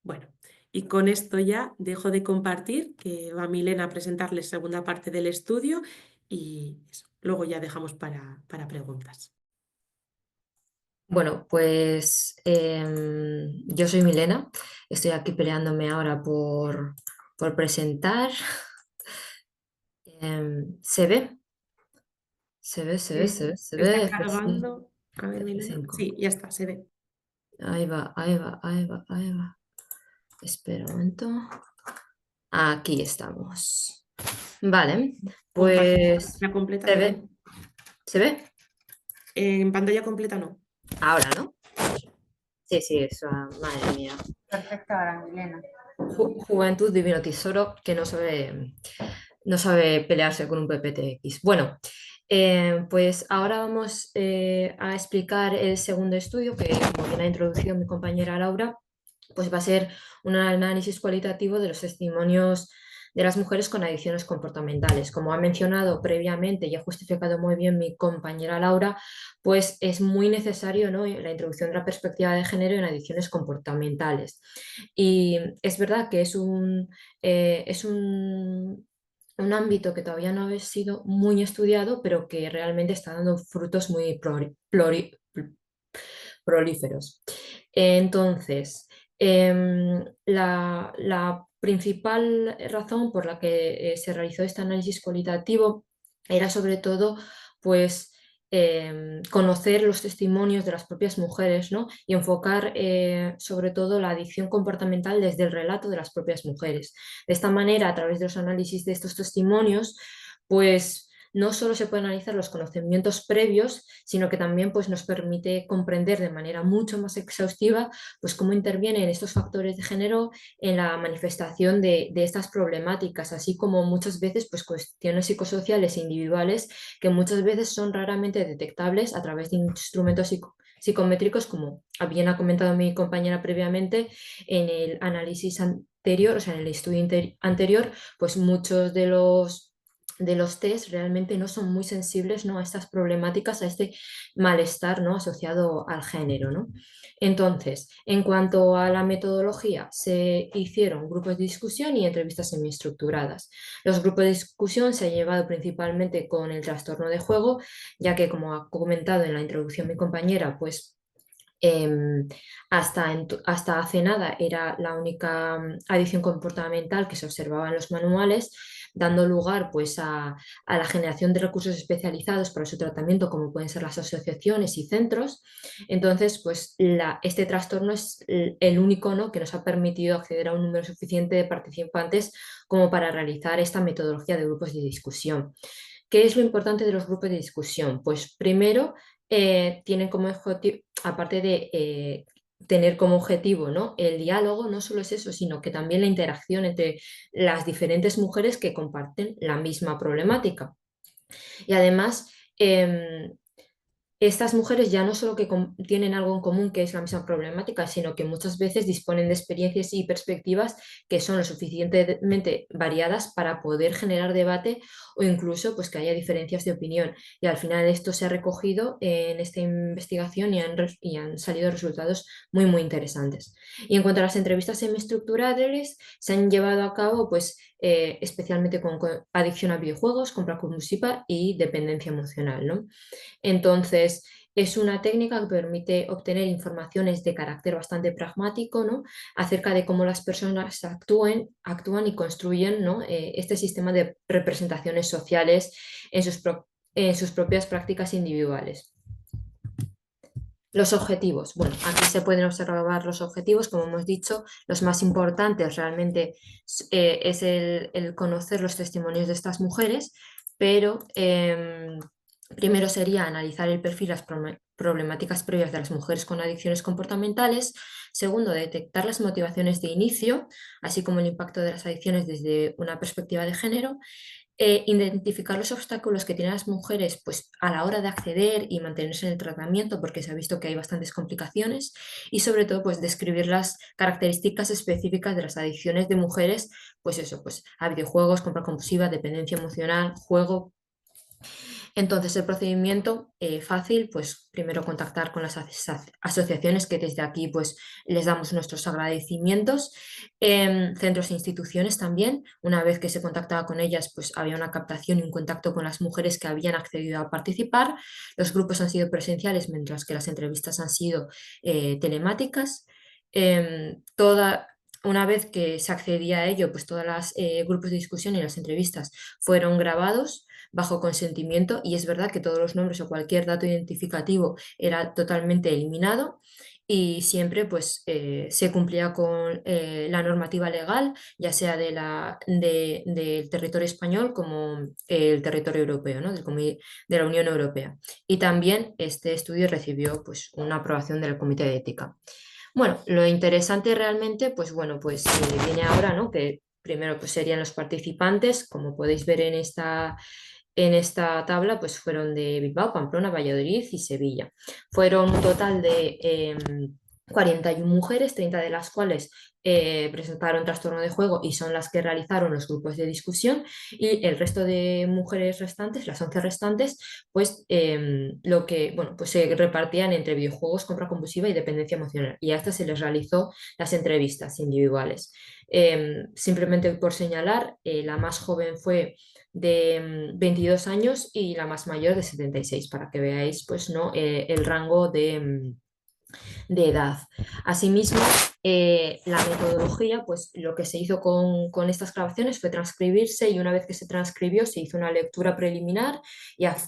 Bueno, y con esto ya dejo de compartir, que va Milena a presentarles segunda parte del estudio y eso, luego ya dejamos para preguntas. Bueno, pues yo soy Milena, estoy aquí peleándome ahora por presentar. ¿Se ve? Se ve, se ve, se ve, se Está ve. Sí, cargando. A ver, Milena. F5. Sí, ya está, se ve. Ahí va, ahí va, ahí va, ahí va. Espera un momento. Aquí estamos. Vale, Compartir pues pantalla completa, se Milena. ve. ¿Se ve? En pantalla completa no. Ahora, ¿no? Sí, sí, eso, madre mía. Perfecto, ahora Milena. Juventud divino tesoro que no sabe pelearse con un PPTX. Bueno, pues ahora vamos a explicar el segundo estudio que, como bien ha introducido mi compañera Laura, pues va a ser un análisis cualitativo de los testimonios de las mujeres con adicciones comportamentales. Como ha mencionado previamente y ha justificado muy bien mi compañera Laura, pues es muy necesario, ¿no?, la introducción de la perspectiva de género en adicciones comportamentales. Y es verdad que es un ámbito que todavía no ha sido muy estudiado, pero que realmente está dando frutos muy prolíferos. Entonces, la principal razón por la que se realizó este análisis cualitativo era sobre todo, pues, conocer los testimonios de las propias mujeres, ¿no?, y enfocar sobre todo la adicción comportamental desde el relato de las propias mujeres. De esta manera, a través de los análisis de estos testimonios, pues no solo se pueden analizar los conocimientos previos, sino que también, pues, nos permite comprender de manera mucho más exhaustiva, pues, cómo intervienen estos factores de género en la manifestación de estas problemáticas, así como muchas veces, pues, cuestiones psicosociales e individuales que muchas veces son raramente detectables a través de instrumentos psicométricos, como bien ha comentado mi compañera previamente en el análisis anterior, o sea, en el estudio anterior, pues muchos de los test realmente no son muy sensibles, ¿no?, a estas problemáticas, a este malestar, ¿no?, asociado al género, ¿no? Entonces, en cuanto a la metodología, se hicieron grupos de discusión y entrevistas semiestructuradas. Los grupos de discusión se han llevado principalmente con el trastorno de juego, ya que, como ha comentado en la introducción mi compañera, pues hasta hace nada era la única adicción comportamental que se observaba en los manuales, dando lugar, pues, a la generación de recursos especializados para su tratamiento, como pueden ser las asociaciones y centros. Entonces, pues, este trastorno es el único, ¿no?, que nos ha permitido acceder a un número suficiente de participantes como para realizar esta metodología de grupos de discusión. ¿Qué es lo importante de los grupos de discusión? Pues primero, tienen como objetivo, aparte de tener como objetivo, ¿no?, el diálogo, no solo es eso, sino que también la interacción entre las diferentes mujeres que comparten la misma problemática. Y además, estas mujeres ya no solo que tienen algo en común, que es la misma problemática, sino que muchas veces disponen de experiencias y perspectivas que son lo suficientemente variadas para poder generar debate o incluso, pues, que haya diferencias de opinión. Y al final esto se ha recogido en esta investigación y han salido resultados muy, muy interesantes. Y en cuanto a las entrevistas semiestructuradas, se han llevado a cabo, pues, especialmente con adicción a videojuegos, compra compulsiva y dependencia emocional, ¿no? Entonces, es una técnica que permite obtener informaciones de carácter bastante pragmático, ¿no?, acerca de cómo las personas actúan y construyen, ¿no?, este sistema de representaciones sociales en sus propias prácticas individuales. Los objetivos. Bueno, aquí se pueden observar los objetivos, como hemos dicho. Los más importantes realmente es el conocer los testimonios de estas mujeres, pero primero sería analizar el perfil, las problemáticas previas de las mujeres con adicciones comportamentales. Segundo, detectar las motivaciones de inicio, así como el impacto de las adicciones desde una perspectiva de género. Identificar los obstáculos que tienen las mujeres pues, a la hora de acceder y mantenerse en el tratamiento, porque se ha visto que hay bastantes complicaciones, y sobre todo pues, describir las características específicas de las adicciones de mujeres, pues eso, pues, a videojuegos, compra compulsiva, dependencia emocional, juego. Entonces, el procedimiento fácil, pues primero contactar con las asociaciones, que desde aquí pues les damos nuestros agradecimientos, centros e instituciones también. Una vez que se contactaba con ellas, pues había una captación y un contacto con las mujeres que habían accedido a participar. Los grupos han sido presenciales, mientras que las entrevistas han sido telemáticas. Una vez que se accedía a ello, pues todos los grupos de discusión y las entrevistas fueron grabados bajo consentimiento, y es verdad que todos los nombres o cualquier dato identificativo era totalmente eliminado, y siempre pues, se cumplía con la normativa legal, ya sea del territorio español como el territorio europeo, ¿no? De la Unión Europea. Y también este estudio recibió pues, una aprobación del Comité de Ética. Bueno, lo interesante realmente, pues bueno, pues viene ahora, ¿no? Que primero pues serían los participantes, como podéis ver en esta tabla, pues fueron de Bilbao, Pamplona, Valladolid y Sevilla. Fueron un total de 41 mujeres, 30 de las cuales presentaron trastorno de juego y son las que realizaron los grupos de discusión, y el resto de mujeres restantes, las 11 restantes, pues bueno, pues se repartían entre videojuegos, compra compulsiva y dependencia emocional, y a estas se les realizó las entrevistas individuales. Simplemente por señalar, la más joven fue de 22 años y la más mayor de 76, para que veáis pues, ¿no? El rango de edad. Asimismo, la metodología, pues lo que se hizo con estas grabaciones fue transcribirse, y una vez que se transcribió se hizo una lectura preliminar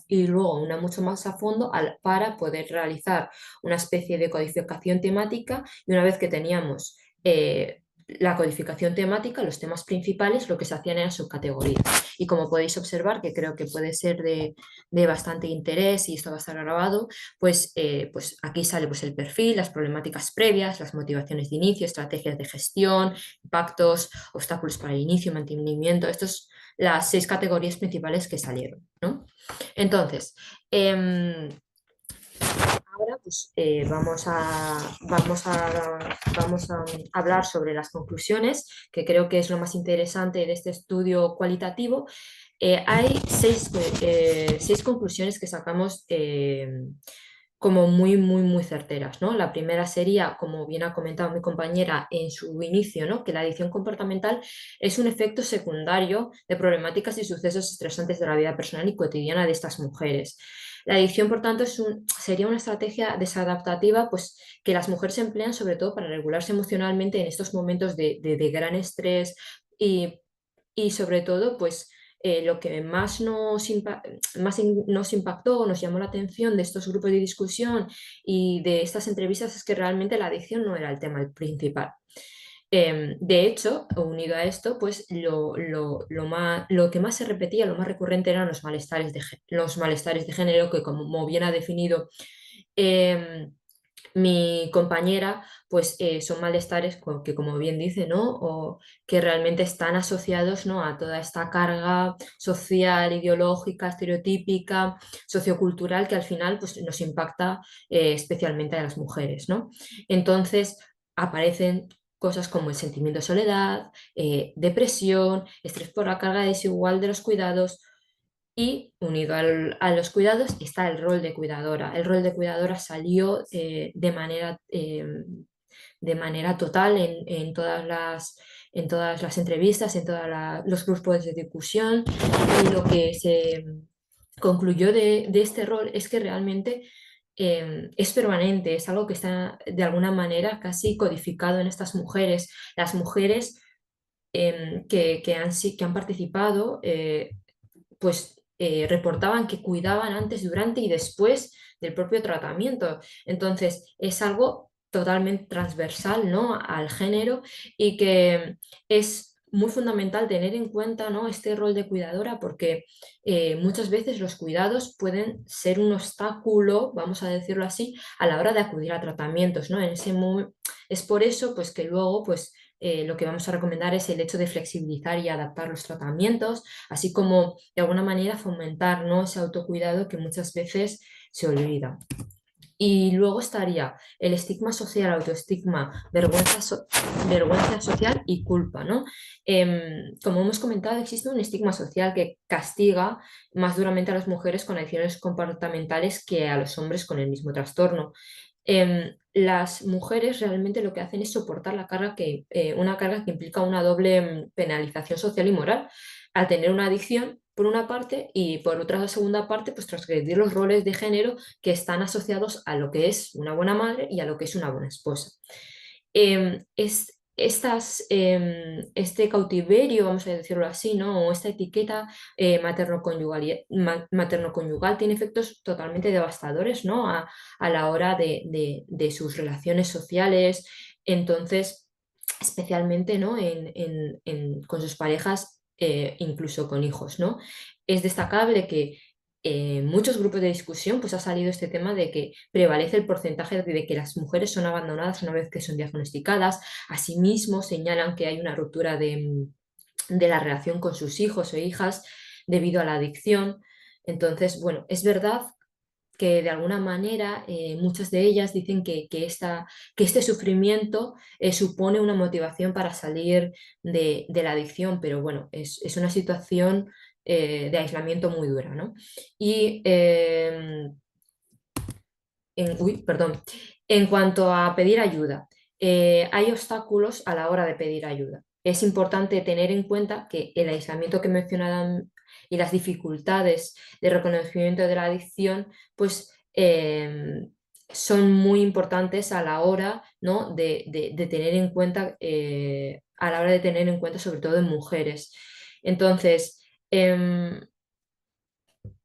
y luego una mucho más a fondo para poder realizar una especie de codificación temática, y una vez que teníamos la codificación temática, los temas principales, lo que se hacían eran subcategorías. Y como podéis observar, que creo que puede ser de bastante interés y esto va a estar grabado, pues aquí sale pues, el perfil, las problemáticas previas, las motivaciones de inicio, estrategias de gestión, impactos, obstáculos para el inicio, mantenimiento. Estas son las 6 categorías principales que salieron, ¿no? Entonces, ahora pues, vamos a hablar sobre las conclusiones, que creo que es lo más interesante de este estudio cualitativo. Hay 6 conclusiones que sacamos como muy certeras, ¿no? La primera sería, como bien ha comentado mi compañera en su inicio, ¿no? Que la adicción comportamental es un efecto secundario de problemáticas y sucesos estresantes de la vida personal y cotidiana de estas mujeres. La adicción, por tanto, sería una estrategia desadaptativa, pues, que las mujeres emplean sobre todo para regularse emocionalmente en estos momentos de gran estrés, y sobre todo, pues, lo que más nos impactó o nos llamó la atención de estos grupos de discusión y de estas entrevistas es que realmente la adicción no era el tema principal. De hecho, unido a esto, pues lo que más se repetía, lo más recurrente eran los malestares de género, que como bien ha definido mi compañera, pues son malestares que, como bien dice, ¿no? O que realmente están asociados, ¿no? A toda esta carga social, ideológica, estereotípica, sociocultural, que al final pues, nos impacta especialmente a las mujeres, ¿no? Entonces aparecen cosas como el sentimiento de soledad, depresión, estrés por la carga desigual de los cuidados. Y unido a los cuidados está el rol de cuidadora. El rol de cuidadora salió de manera total en todas las entrevistas, en todos los grupos de discusión, y lo que se concluyó de este rol es que realmente es permanente, es algo que está de alguna manera casi codificado en estas mujeres. Las mujeres que han participado, pues reportaban que cuidaban antes, durante y después del propio tratamiento. Entonces, es algo totalmente transversal, ¿no? Al género, y que es muy fundamental tener en cuenta, ¿no?, este rol de cuidadora, porque muchas veces los cuidados pueden ser un obstáculo, vamos a decirlo así, a la hora de acudir a tratamientos, ¿no? Es por eso pues, que luego pues, lo que vamos a recomendar es el hecho de flexibilizar y adaptar los tratamientos, así como de alguna manera fomentar, ¿no?, ese autocuidado que muchas veces se olvida. Y luego estaría el estigma social, autoestigma, vergüenza social y culpa, ¿no? Como hemos comentado, existe un estigma social que castiga más duramente a las mujeres con adicciones comportamentales que a los hombres con el mismo trastorno. Las mujeres realmente lo que hacen es soportar una carga que implica una doble penalización social y moral, al tener una adicción por una parte y por otra segunda parte, pues transgredir los roles de género que están asociados a lo que es una buena madre y a lo que es una buena esposa. Este cautiverio, vamos a decirlo así, ¿no?, o esta etiqueta materno-conyugal tiene efectos totalmente devastadores, ¿no?, a la hora de sus relaciones sociales. Entonces, especialmente, ¿no?, con sus parejas, incluso con hijos, ¿no? Es destacable que en muchos grupos de discusión pues ha salido este tema de que prevalece el porcentaje de que las mujeres son abandonadas una vez que son diagnosticadas. Asimismo, señalan que hay una ruptura de la relación con sus hijos o hijas debido a la adicción. Entonces, bueno, es verdad que de alguna manera muchas de ellas dicen que este sufrimiento supone una motivación para salir de la adicción, pero bueno, es una situación de aislamiento muy dura, ¿no? Y perdón. En cuanto a pedir ayuda, hay obstáculos a la hora de pedir ayuda. Es importante tener en cuenta que el aislamiento que mencionaban y las dificultades de reconocimiento de la adicción, pues son muy importantes a la hora, ¿no?, de tener en cuenta, a la hora de tener en cuenta sobre todo en mujeres. Entonces,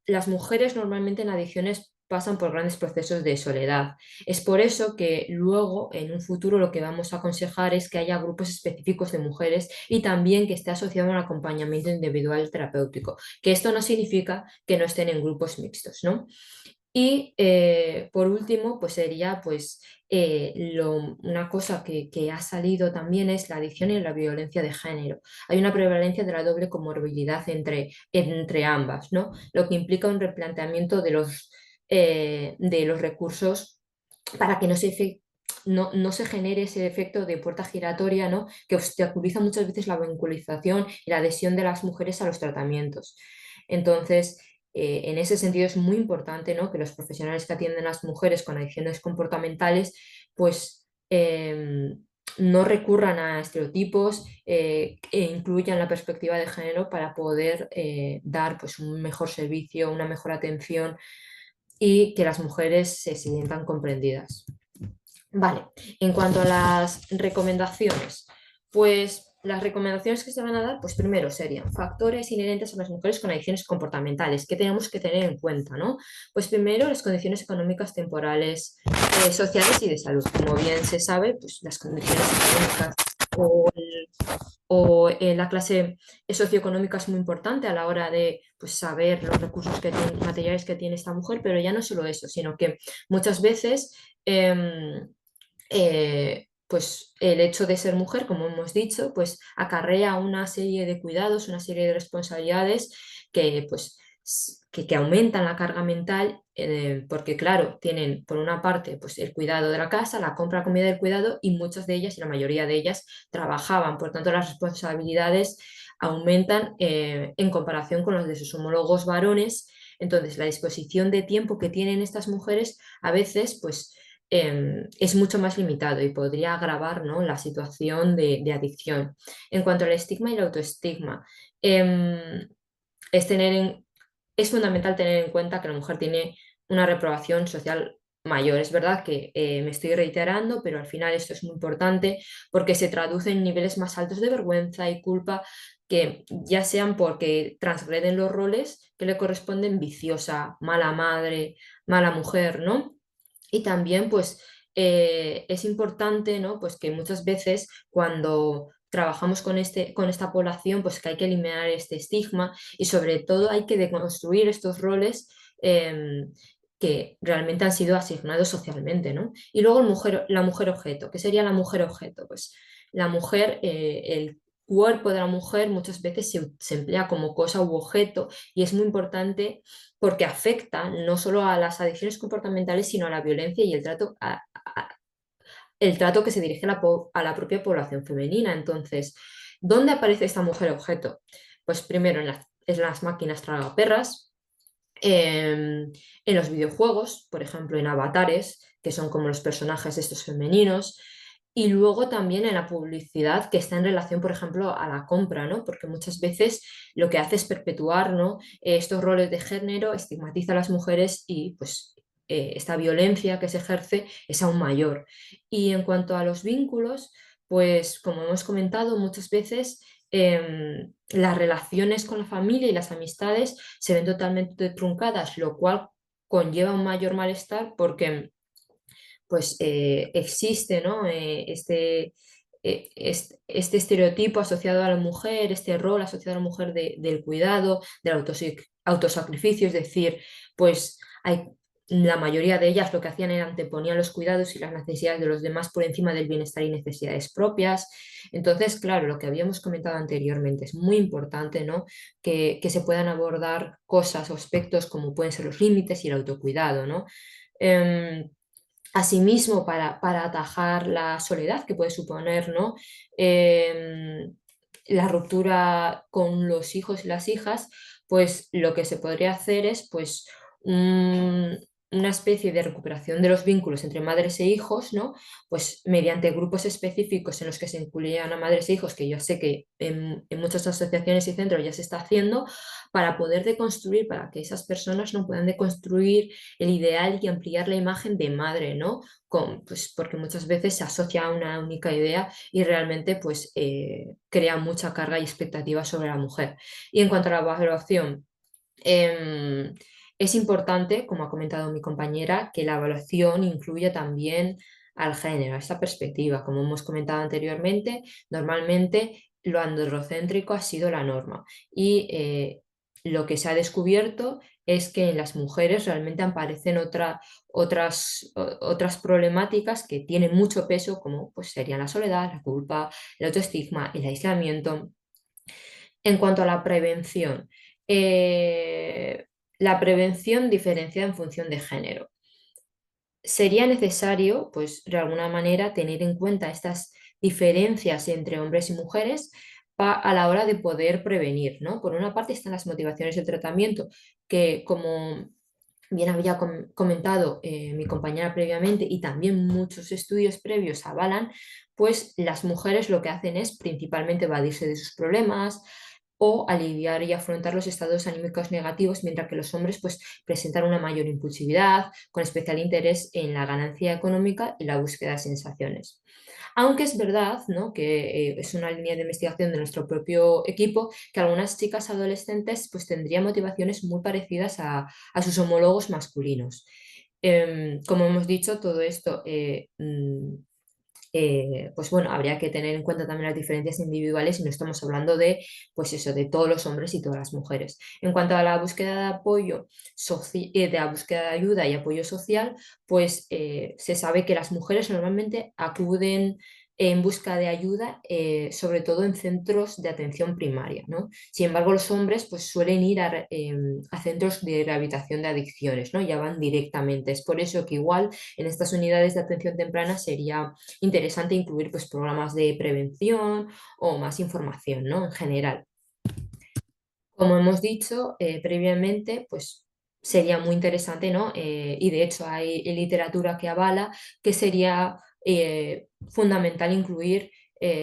las mujeres normalmente en adicciones pasan por grandes procesos de soledad. Es por eso que luego, en un futuro, lo que vamos a aconsejar es que haya grupos específicos de mujeres y también que esté asociado a un acompañamiento individual terapéutico, que esto no significa que no estén en grupos mixtos, ¿no? Y por último, pues sería pues, una cosa que ha salido también es la adicción y la violencia de género. Hay una prevalencia de la doble comorbilidad entre ambas, ¿no?, lo que implica un replanteamiento de los recursos para que no se genere ese efecto de puerta giratoria, ¿no?, que obstaculiza muchas veces la vinculización y la adhesión de las mujeres a los tratamientos. Entonces, en ese sentido es muy importante, ¿no?, que los profesionales que atienden a las mujeres con adicciones comportamentales pues no recurran a estereotipos e incluyan la perspectiva de género para poder dar pues, un mejor servicio, una mejor atención y que las mujeres se sientan comprendidas. Vale, en cuanto a las recomendaciones, pues las recomendaciones que se van a dar, pues primero serían factores inherentes a las mujeres con adicciones comportamentales, que tenemos que tener en cuenta, ¿no? Pues primero las condiciones económicas, temporales, sociales y de salud. Como bien se sabe, pues las condiciones económicas o la clase socioeconómica es muy importante a la hora de pues, saber los recursos materiales que tiene esta mujer, pero ya no solo eso, sino que muchas veces pues el hecho de ser mujer, como hemos dicho, pues acarrea una serie de cuidados, una serie de responsabilidades que, pues, que aumentan la carga mental, porque claro, tienen por una parte pues, el cuidado de la casa, la compra, la comida, el cuidado, y muchas de ellas, y la mayoría de ellas, trabajaban, por tanto las responsabilidades aumentan en comparación con los de sus homólogos varones. Entonces la disposición de tiempo que tienen estas mujeres a veces pues es mucho más limitado y podría agravar, ¿no?, la situación de adicción. En cuanto al estigma y el autoestigma, es fundamental tener en cuenta que la mujer tiene una reprobación social mayor. Es verdad que me estoy reiterando, pero al final esto es muy importante porque se traduce en niveles más altos de vergüenza y culpa, que ya sean porque transgreden los roles que le corresponden: viciosa, mala madre, mala mujer, ¿no? Y también, pues, es importante, ¿no?, pues que muchas veces cuando trabajamos con esta población, pues que hay que eliminar este estigma y sobre todo hay que deconstruir estos roles que realmente han sido asignados socialmente, ¿no? Y luego la mujer objeto. ¿Qué sería la mujer objeto? Pues la mujer, el cuerpo de la mujer muchas veces se emplea como cosa u objeto y es muy importante porque afecta no solo a las adicciones comportamentales, sino a la violencia y el trato que se dirige a la propia población femenina. Entonces, ¿dónde aparece esta mujer objeto? Pues primero en las máquinas tragaperras, en los videojuegos, por ejemplo, en avatares, que son como los personajes estos femeninos, y luego también en la publicidad que está en relación, por ejemplo, a la compra, ¿no? Porque muchas veces lo que hace es perpetuar, ¿no? Estos roles de género, estigmatiza a las mujeres y pues esta violencia que se ejerce es aún mayor. Y en cuanto a los vínculos, pues como hemos comentado muchas veces, las relaciones con la familia y las amistades se ven totalmente truncadas, lo cual conlleva un mayor malestar porque pues existe, ¿no? Este estereotipo asociado a la mujer, este rol asociado a la mujer del cuidado, del autosacrificio, es decir, pues la mayoría de ellas lo que hacían era anteponían los cuidados y las necesidades de los demás por encima del bienestar y necesidades propias. Entonces, claro, lo que habíamos comentado anteriormente es muy importante, ¿no? Que se puedan abordar cosas o aspectos como pueden ser los límites y el autocuidado, ¿no? Asimismo, para atajar la soledad que puede suponer, ¿no? La ruptura con los hijos y las hijas, pues lo que se podría hacer es pues una especie de recuperación de los vínculos entre madres e hijos, ¿no? Pues mediante grupos específicos en los que se incluyan a madres e hijos, que yo sé que en muchas asociaciones y centros ya se está haciendo, para poder deconstruir, para que esas personas no puedan deconstruir el ideal y ampliar la imagen de madre, ¿no? Pues porque muchas veces se asocia a una única idea y realmente pues crea mucha carga y expectativa sobre la mujer. Y en cuanto a la evaluación, es importante, como ha comentado mi compañera, que la evaluación incluya también al género, a esta perspectiva. Como hemos comentado anteriormente, normalmente lo androcéntrico ha sido la norma y lo que se ha descubierto es que en las mujeres realmente aparecen otras problemáticas que tienen mucho peso, como pues, serían la soledad, la culpa, el autoestigma, el aislamiento. En cuanto a la prevención diferenciada en función de género. Sería necesario, pues, de alguna manera, tener en cuenta estas diferencias entre hombres y mujeres a la hora de poder prevenir, ¿no? Por una parte están las motivaciones del tratamiento, que como bien había comentado mi compañera previamente y también muchos estudios previos avalan, pues las mujeres lo que hacen es principalmente evadirse de sus problemas o aliviar y afrontar los estados anímicos negativos, mientras que los hombres pues presentan una mayor impulsividad, con especial interés en la ganancia económica y la búsqueda de sensaciones. Aunque es verdad, ¿no? que es una línea de investigación de nuestro propio equipo, que algunas chicas adolescentes pues, tendrían motivaciones muy parecidas a sus homólogos masculinos. Como hemos dicho, todo esto pues bueno, habría que tener en cuenta también las diferencias individuales y no estamos hablando de, pues eso, de todos los hombres y todas las mujeres. En cuanto a la búsqueda de apoyo, de la búsqueda de ayuda y apoyo social, pues se sabe que las mujeres normalmente acuden en busca de ayuda, sobre todo en centros de atención primaria, ¿no? Sin embargo, los hombres pues, suelen ir a centros de rehabilitación de adicciones, ¿no? Ya van directamente. Es por eso que igual en estas unidades de atención temprana sería interesante incluir pues, programas de prevención o más información, ¿no? En general. Como hemos dicho previamente, pues sería muy interesante, ¿no? Y de hecho hay literatura que avala que sería fundamental incluir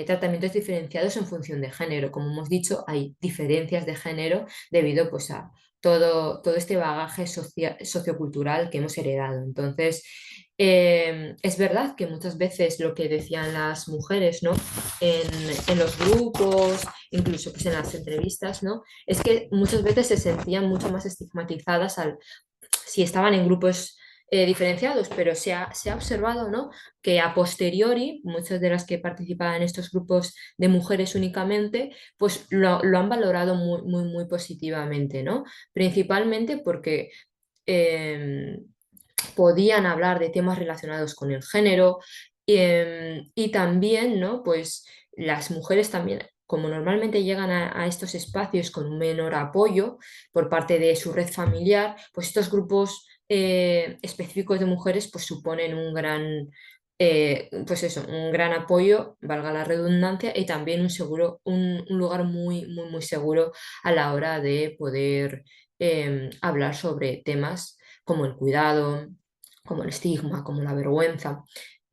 tratamientos diferenciados en función de género. Como hemos dicho, hay diferencias de género debido pues, a todo este bagaje sociocultural que hemos heredado. Entonces, es verdad que muchas veces lo que decían las mujeres, ¿no? en los grupos, incluso pues, en las entrevistas, ¿no? Es que muchas veces se sentían mucho más estigmatizadas si estaban en grupos diferenciados, pero se ha observado, ¿no?, que a posteriori, muchas de las que participaban en estos grupos de mujeres únicamente, pues lo han valorado muy, muy, muy positivamente, ¿no? Principalmente porque em, podían hablar de temas relacionados con el género, y también, ¿no?, pues las mujeres también, como normalmente llegan a estos espacios con un menor apoyo por parte de su red familiar, pues estos grupos específicos de mujeres pues suponen un gran, pues eso, un gran apoyo, valga la redundancia, y también un lugar muy, muy, muy seguro a la hora de poder hablar sobre temas como el cuidado, como el estigma, como la vergüenza.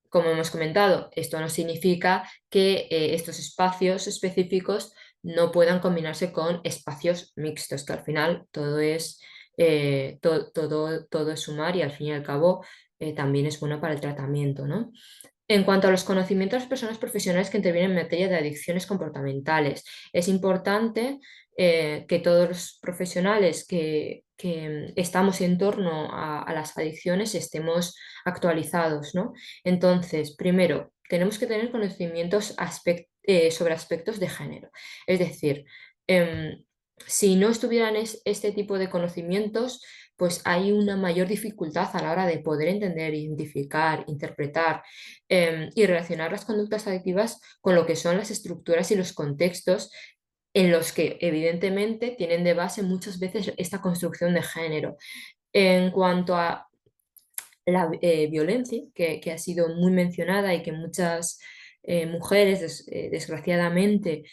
Como hemos comentado, esto no significa que estos espacios específicos no puedan combinarse con espacios mixtos, que al final todo es sumar y al fin y al cabo también es bueno para el tratamiento, ¿no? En cuanto a los conocimientos de las personas profesionales que intervienen en materia de adicciones comportamentales, es importante que todos los profesionales que estamos en torno a las adicciones estemos actualizados, ¿no? Entonces, primero, tenemos que tener conocimientos sobre aspectos de género. Es decir, em, si no estuvieran este tipo de conocimientos, pues hay una mayor dificultad a la hora de poder entender, identificar, interpretar y relacionar las conductas adictivas con lo que son las estructuras y los contextos en los que evidentemente tienen de base muchas veces esta construcción de género. En cuanto a la violencia, que ha sido muy mencionada y que muchas mujeres desgraciadamente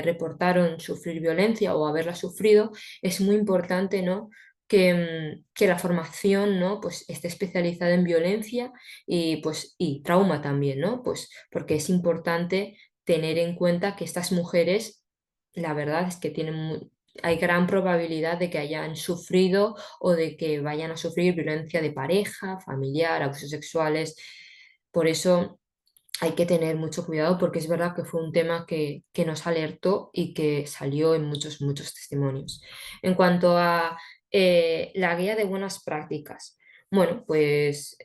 reportaron sufrir violencia o haberla sufrido, es muy importante, ¿no?, que la formación, ¿no?, pues esté especializada en violencia y trauma también, ¿no? Pues porque es importante tener en cuenta que estas mujeres, la verdad es que hay gran probabilidad de que hayan sufrido o de que vayan a sufrir violencia de pareja, familiar, abusos sexuales. Por eso hay que tener mucho cuidado porque es verdad que fue un tema que nos alertó y que salió en muchos, muchos testimonios. En cuanto a la guía de buenas prácticas, bueno, pues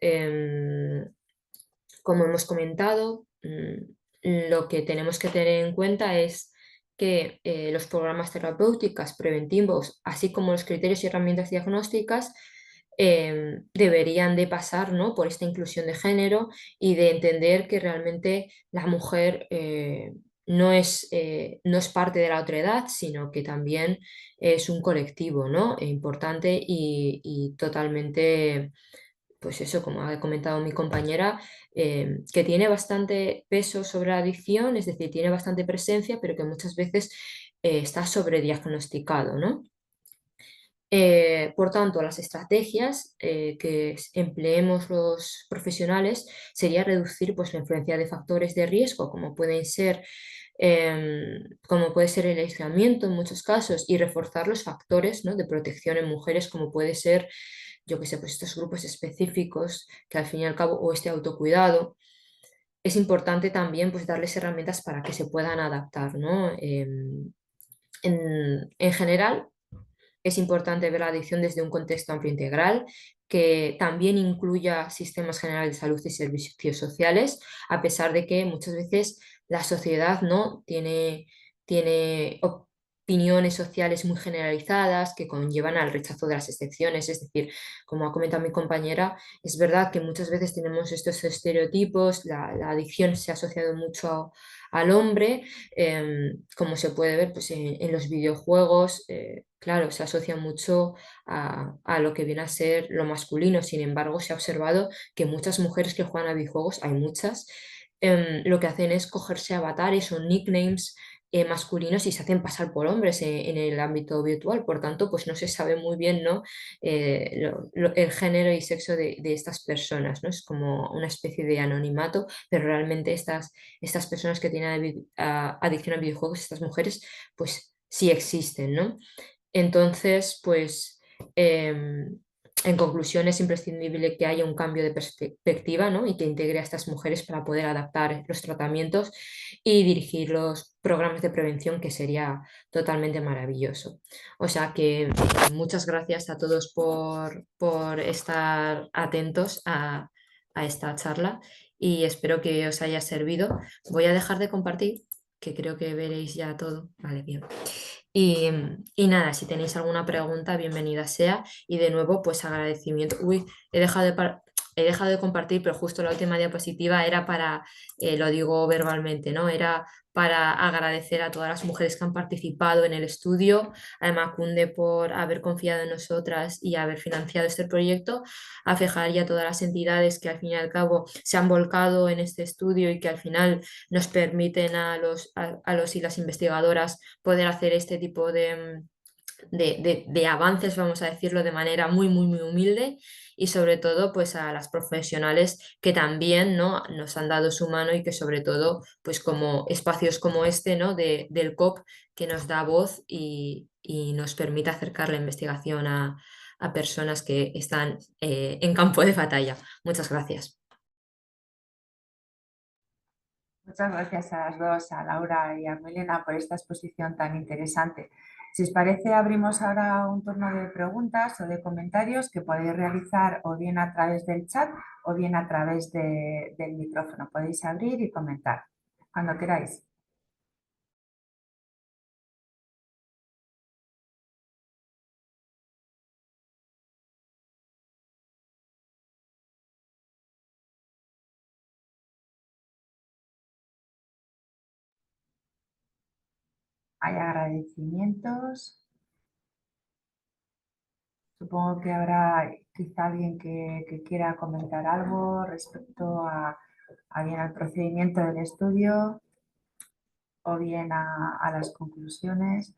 como hemos comentado, lo que tenemos que tener en cuenta es que los programas terapéuticos preventivos, así como los criterios y herramientas diagnósticas, deberían de pasar, ¿no?, por esta inclusión de género y de entender que realmente la mujer no es parte de la otredad, sino que también es un colectivo, ¿no?, importante y totalmente, pues eso, como ha comentado mi compañera, que tiene bastante peso sobre la adicción, es decir, tiene bastante presencia, pero que muchas veces está sobrediagnosticado, ¿no? Por tanto, las estrategias que empleemos los profesionales sería reducir pues, la influencia de factores de riesgo, como puede ser el aislamiento en muchos casos, y reforzar los factores, ¿no?, de protección en mujeres, como puede ser, yo que sé, pues estos grupos específicos que al fin y al cabo, o este autocuidado. Es importante también pues, darles herramientas para que se puedan adaptar, ¿no? En general, es importante ver la adicción desde un contexto amplio e integral, que también incluya sistemas generales de salud y servicios sociales, a pesar de que muchas veces la sociedad no tiene opiniones sociales muy generalizadas que conllevan al rechazo de las excepciones. Es decir, como ha comentado mi compañera, es verdad que muchas veces tenemos estos estereotipos, la adicción se ha asociado mucho al hombre, como se puede ver pues, en los videojuegos, claro, se asocia mucho a lo que viene a ser lo masculino. Sin embargo, se ha observado que muchas mujeres que juegan a videojuegos, hay muchas, lo que hacen es cogerse avatares o nicknames masculinos y se hacen pasar por hombres en el ámbito virtual. Por tanto, pues no se sabe muy bien, ¿no?, el género y sexo de estas personas, ¿no? Es como una especie de anonimato, pero realmente estas personas que tienen adicción a videojuegos, estas mujeres, pues sí existen, ¿no? Entonces, pues en conclusión, es imprescindible que haya un cambio de perspectiva, ¿no? Y que integre a estas mujeres para poder adaptar los tratamientos y dirigir los programas de prevención, que sería totalmente maravilloso. O sea que muchas gracias a todos por estar atentos a esta charla y espero que os haya servido. Voy a dejar de compartir, que creo que veréis ya todo. Vale, bien. Y nada, si tenéis alguna pregunta, bienvenida sea. Y de nuevo, pues agradecimiento. Uy, he dejado de compartir, pero justo la última diapositiva era para, lo digo verbalmente, ¿no? Era para agradecer a todas las mujeres que han participado en el estudio, a Emakunde por haber confiado en nosotras y haber financiado este proyecto, a FEJAR y a todas las entidades que al fin y al cabo se han volcado en este estudio y que al final nos permiten a los y las investigadoras poder hacer este tipo de avances, vamos a decirlo de manera muy, muy, muy humilde, y sobre todo pues a las profesionales que también, ¿no? Nos han dado su mano y que sobre todo pues como espacios como este, ¿no? Del COP, que nos da voz y nos permite acercar la investigación a personas que están en campo de batalla. Muchas gracias. Muchas gracias a las dos, a Laura y a Milena, por esta exposición tan interesante. Si os parece, abrimos ahora un turno de preguntas o de comentarios que podéis realizar o bien a través del chat o bien a través del micrófono. Podéis abrir y comentar cuando queráis. Hay agradecimientos. Supongo que habrá quizá alguien que quiera comentar algo respecto a bien al procedimiento del estudio o bien a las conclusiones.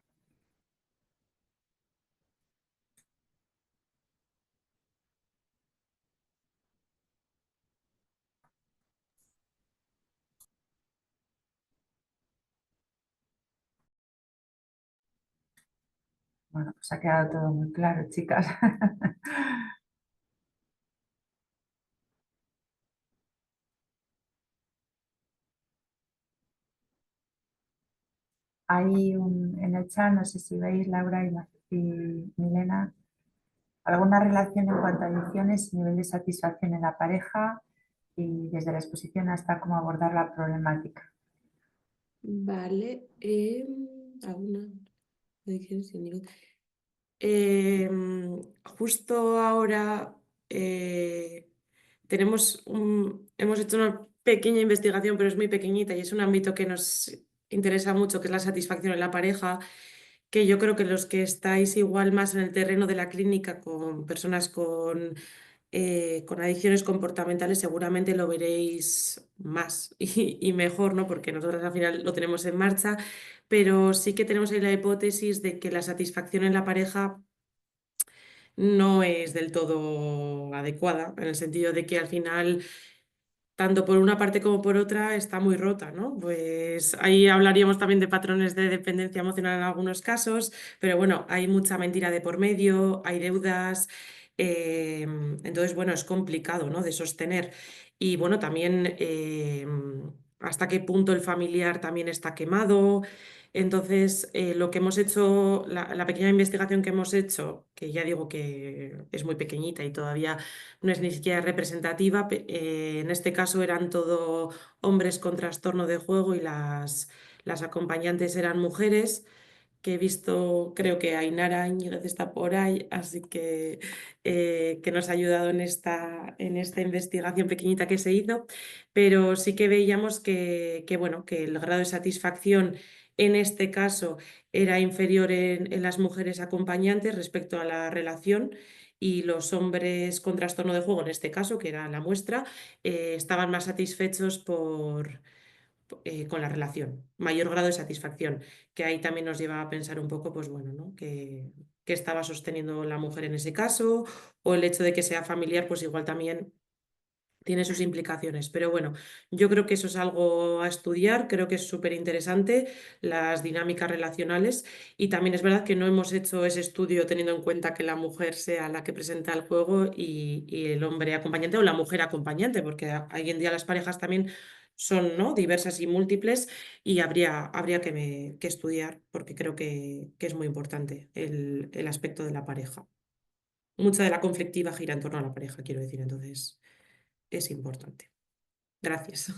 Bueno, pues ha quedado todo muy claro, chicas. Hay en el chat, no sé si veis, Laura y Milena, alguna relación en cuanto a adicciones, nivel de satisfacción en la pareja y desde la exposición hasta cómo abordar la problemática. Vale. ¿Alguna? Adicciones sin ningún- Justo ahora hemos hecho una pequeña investigación, pero es muy pequeñita y es un ámbito que nos interesa mucho, que es la satisfacción en la pareja, que yo creo que los que estáis igual más en el terreno de la clínica con personas con adicciones comportamentales seguramente lo veréis más y mejor, ¿no? Porque nosotros al final lo tenemos en marcha, pero sí que tenemos ahí la hipótesis de que la satisfacción en la pareja no es del todo adecuada, en el sentido de que al final, tanto por una parte como por otra, está muy rota, ¿no? Pues ahí hablaríamos también de patrones de dependencia emocional en algunos casos, pero bueno, hay mucha mentira de por medio, hay deudas, entonces, bueno, es complicado, ¿no? De sostener. Y bueno, también hasta qué punto el familiar también está quemado. Entonces, lo que hemos hecho, la pequeña investigación que hemos hecho, que ya digo que es muy pequeñita y todavía no es ni siquiera representativa, en este caso eran todo hombres con trastorno de juego y las acompañantes eran mujeres, que he visto, creo que Ainara Íñiguez está por ahí, así que nos ha ayudado en esta investigación pequeñita que se hizo, pero sí que veíamos bueno, que el grado de satisfacción en este caso era inferior en las mujeres acompañantes respecto a la relación, y los hombres con trastorno de juego, en este caso, que era la muestra, estaban más satisfechos con la relación, mayor grado de satisfacción, que ahí también nos lleva a pensar un poco, pues bueno, ¿no? Que estaba sosteniendo la mujer en ese caso, o el hecho de que sea familiar, pues igual también tiene sus implicaciones. Pero bueno, yo creo que eso es algo a estudiar, creo que es súper interesante, las dinámicas relacionales, y también es verdad que no hemos hecho ese estudio teniendo en cuenta que la mujer sea la que presenta el juego y el hombre acompañante o la mujer acompañante, porque hoy en día las parejas también son, ¿no?, diversas y múltiples, y habría que estudiar, porque creo que es muy importante el aspecto de la pareja. Mucha de la conflictiva gira en torno a la pareja, quiero decir, entonces es importante. Gracias.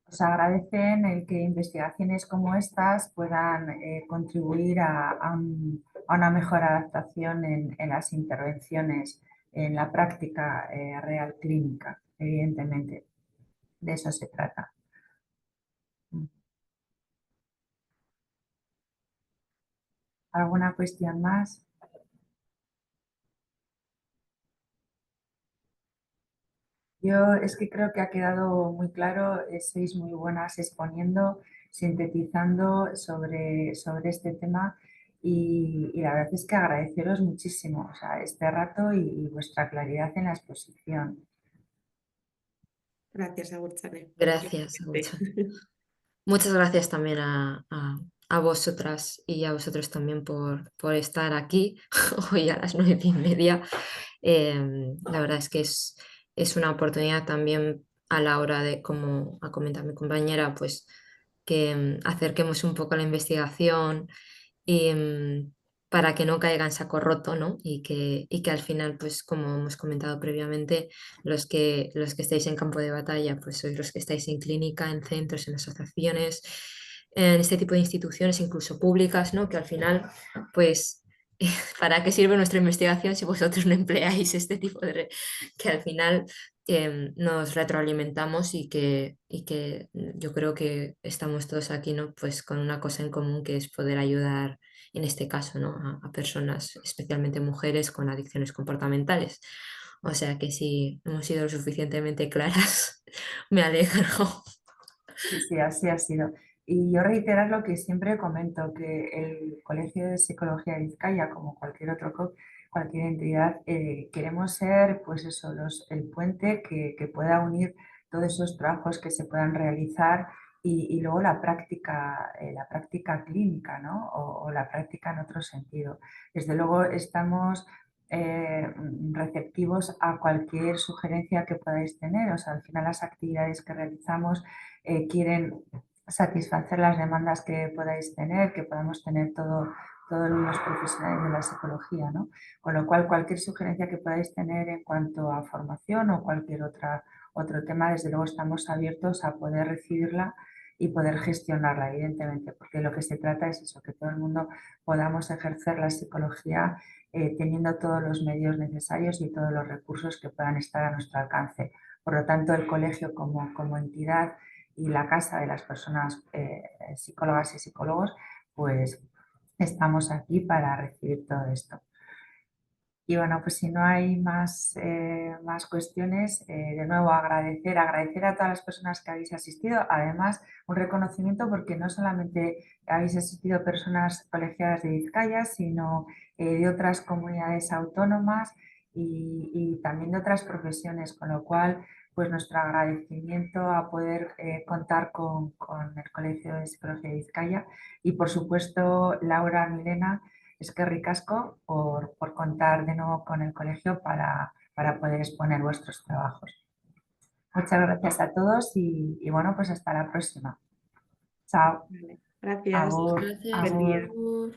Os agradecen el que investigaciones como estas puedan contribuir a una mejor adaptación en las intervenciones, en la práctica real clínica, evidentemente. De eso se trata. ¿Alguna cuestión más? Yo es que creo que ha quedado muy claro, sois muy buenas exponiendo, sintetizando sobre este tema y la verdad es que agradeceros muchísimo, o sea, este rato y vuestra claridad en la exposición. Gracias, Agurtzane. Gracias, Agurtzane. Muchas gracias también a vosotras y a vosotros también por estar aquí hoy a las 9:30. La verdad es que es una oportunidad también a la hora de, como ha comentado mi compañera, pues que acerquemos un poco la investigación y, para que no caiga en saco roto, ¿no? Y que al final, pues como hemos comentado previamente, los que estáis en campo de batalla, pues sois los que estáis en clínica, en centros, en asociaciones, en este tipo de instituciones, incluso públicas, ¿no? Que al final, pues, ¿para qué sirve nuestra investigación si vosotros no empleáis este tipo de... que al final nos retroalimentamos y que yo creo que estamos todos aquí, ¿no? Pues con una cosa en común que es poder ayudar, en este caso, ¿no?, a personas, especialmente mujeres con adicciones comportamentales. O sea que si hemos sido lo suficientemente claras, me alegro. Sí, sí, así ha sido. Y yo reiterar lo que siempre comento, que el Colegio de Psicología de Vizcaya, como cualquier otro cualquier entidad, queremos ser, pues eso, el puente que pueda unir todos esos trabajos que se puedan realizar y luego la práctica clínica, ¿no? O la práctica en otro sentido. Desde luego estamos receptivos a cualquier sugerencia que podáis tener. O sea, al final las actividades que realizamos quieren satisfacer las demandas que podáis tener, que podamos tener todos los profesionales de la psicología, ¿no? Con lo cual, cualquier sugerencia que podáis tener en cuanto a formación o cualquier otro tema, desde luego estamos abiertos a poder recibirla y poder gestionarla, evidentemente, porque lo que se trata es eso, que todo el mundo podamos ejercer la psicología teniendo todos los medios necesarios y todos los recursos que puedan estar a nuestro alcance. Por lo tanto, el colegio como entidad y la casa de las personas psicólogas y psicólogos, pues estamos aquí para recibir todo esto. Y bueno, pues si no hay más cuestiones, de nuevo agradecer a todas las personas que habéis asistido. Además, un reconocimiento porque no solamente habéis asistido personas colegiadas de Vizcaya, sino de otras comunidades autónomas y también de otras profesiones, con lo cual, pues nuestro agradecimiento a poder contar con el Colegio de Psicología de Vizcaya y, por supuesto, Laura, Milena, es que ricasco por contar de nuevo con el colegio para poder exponer vuestros trabajos. Muchas gracias a todos y bueno, pues hasta la próxima. Chao. Vale, gracias. Agur. Gracias. Buen día. Agur.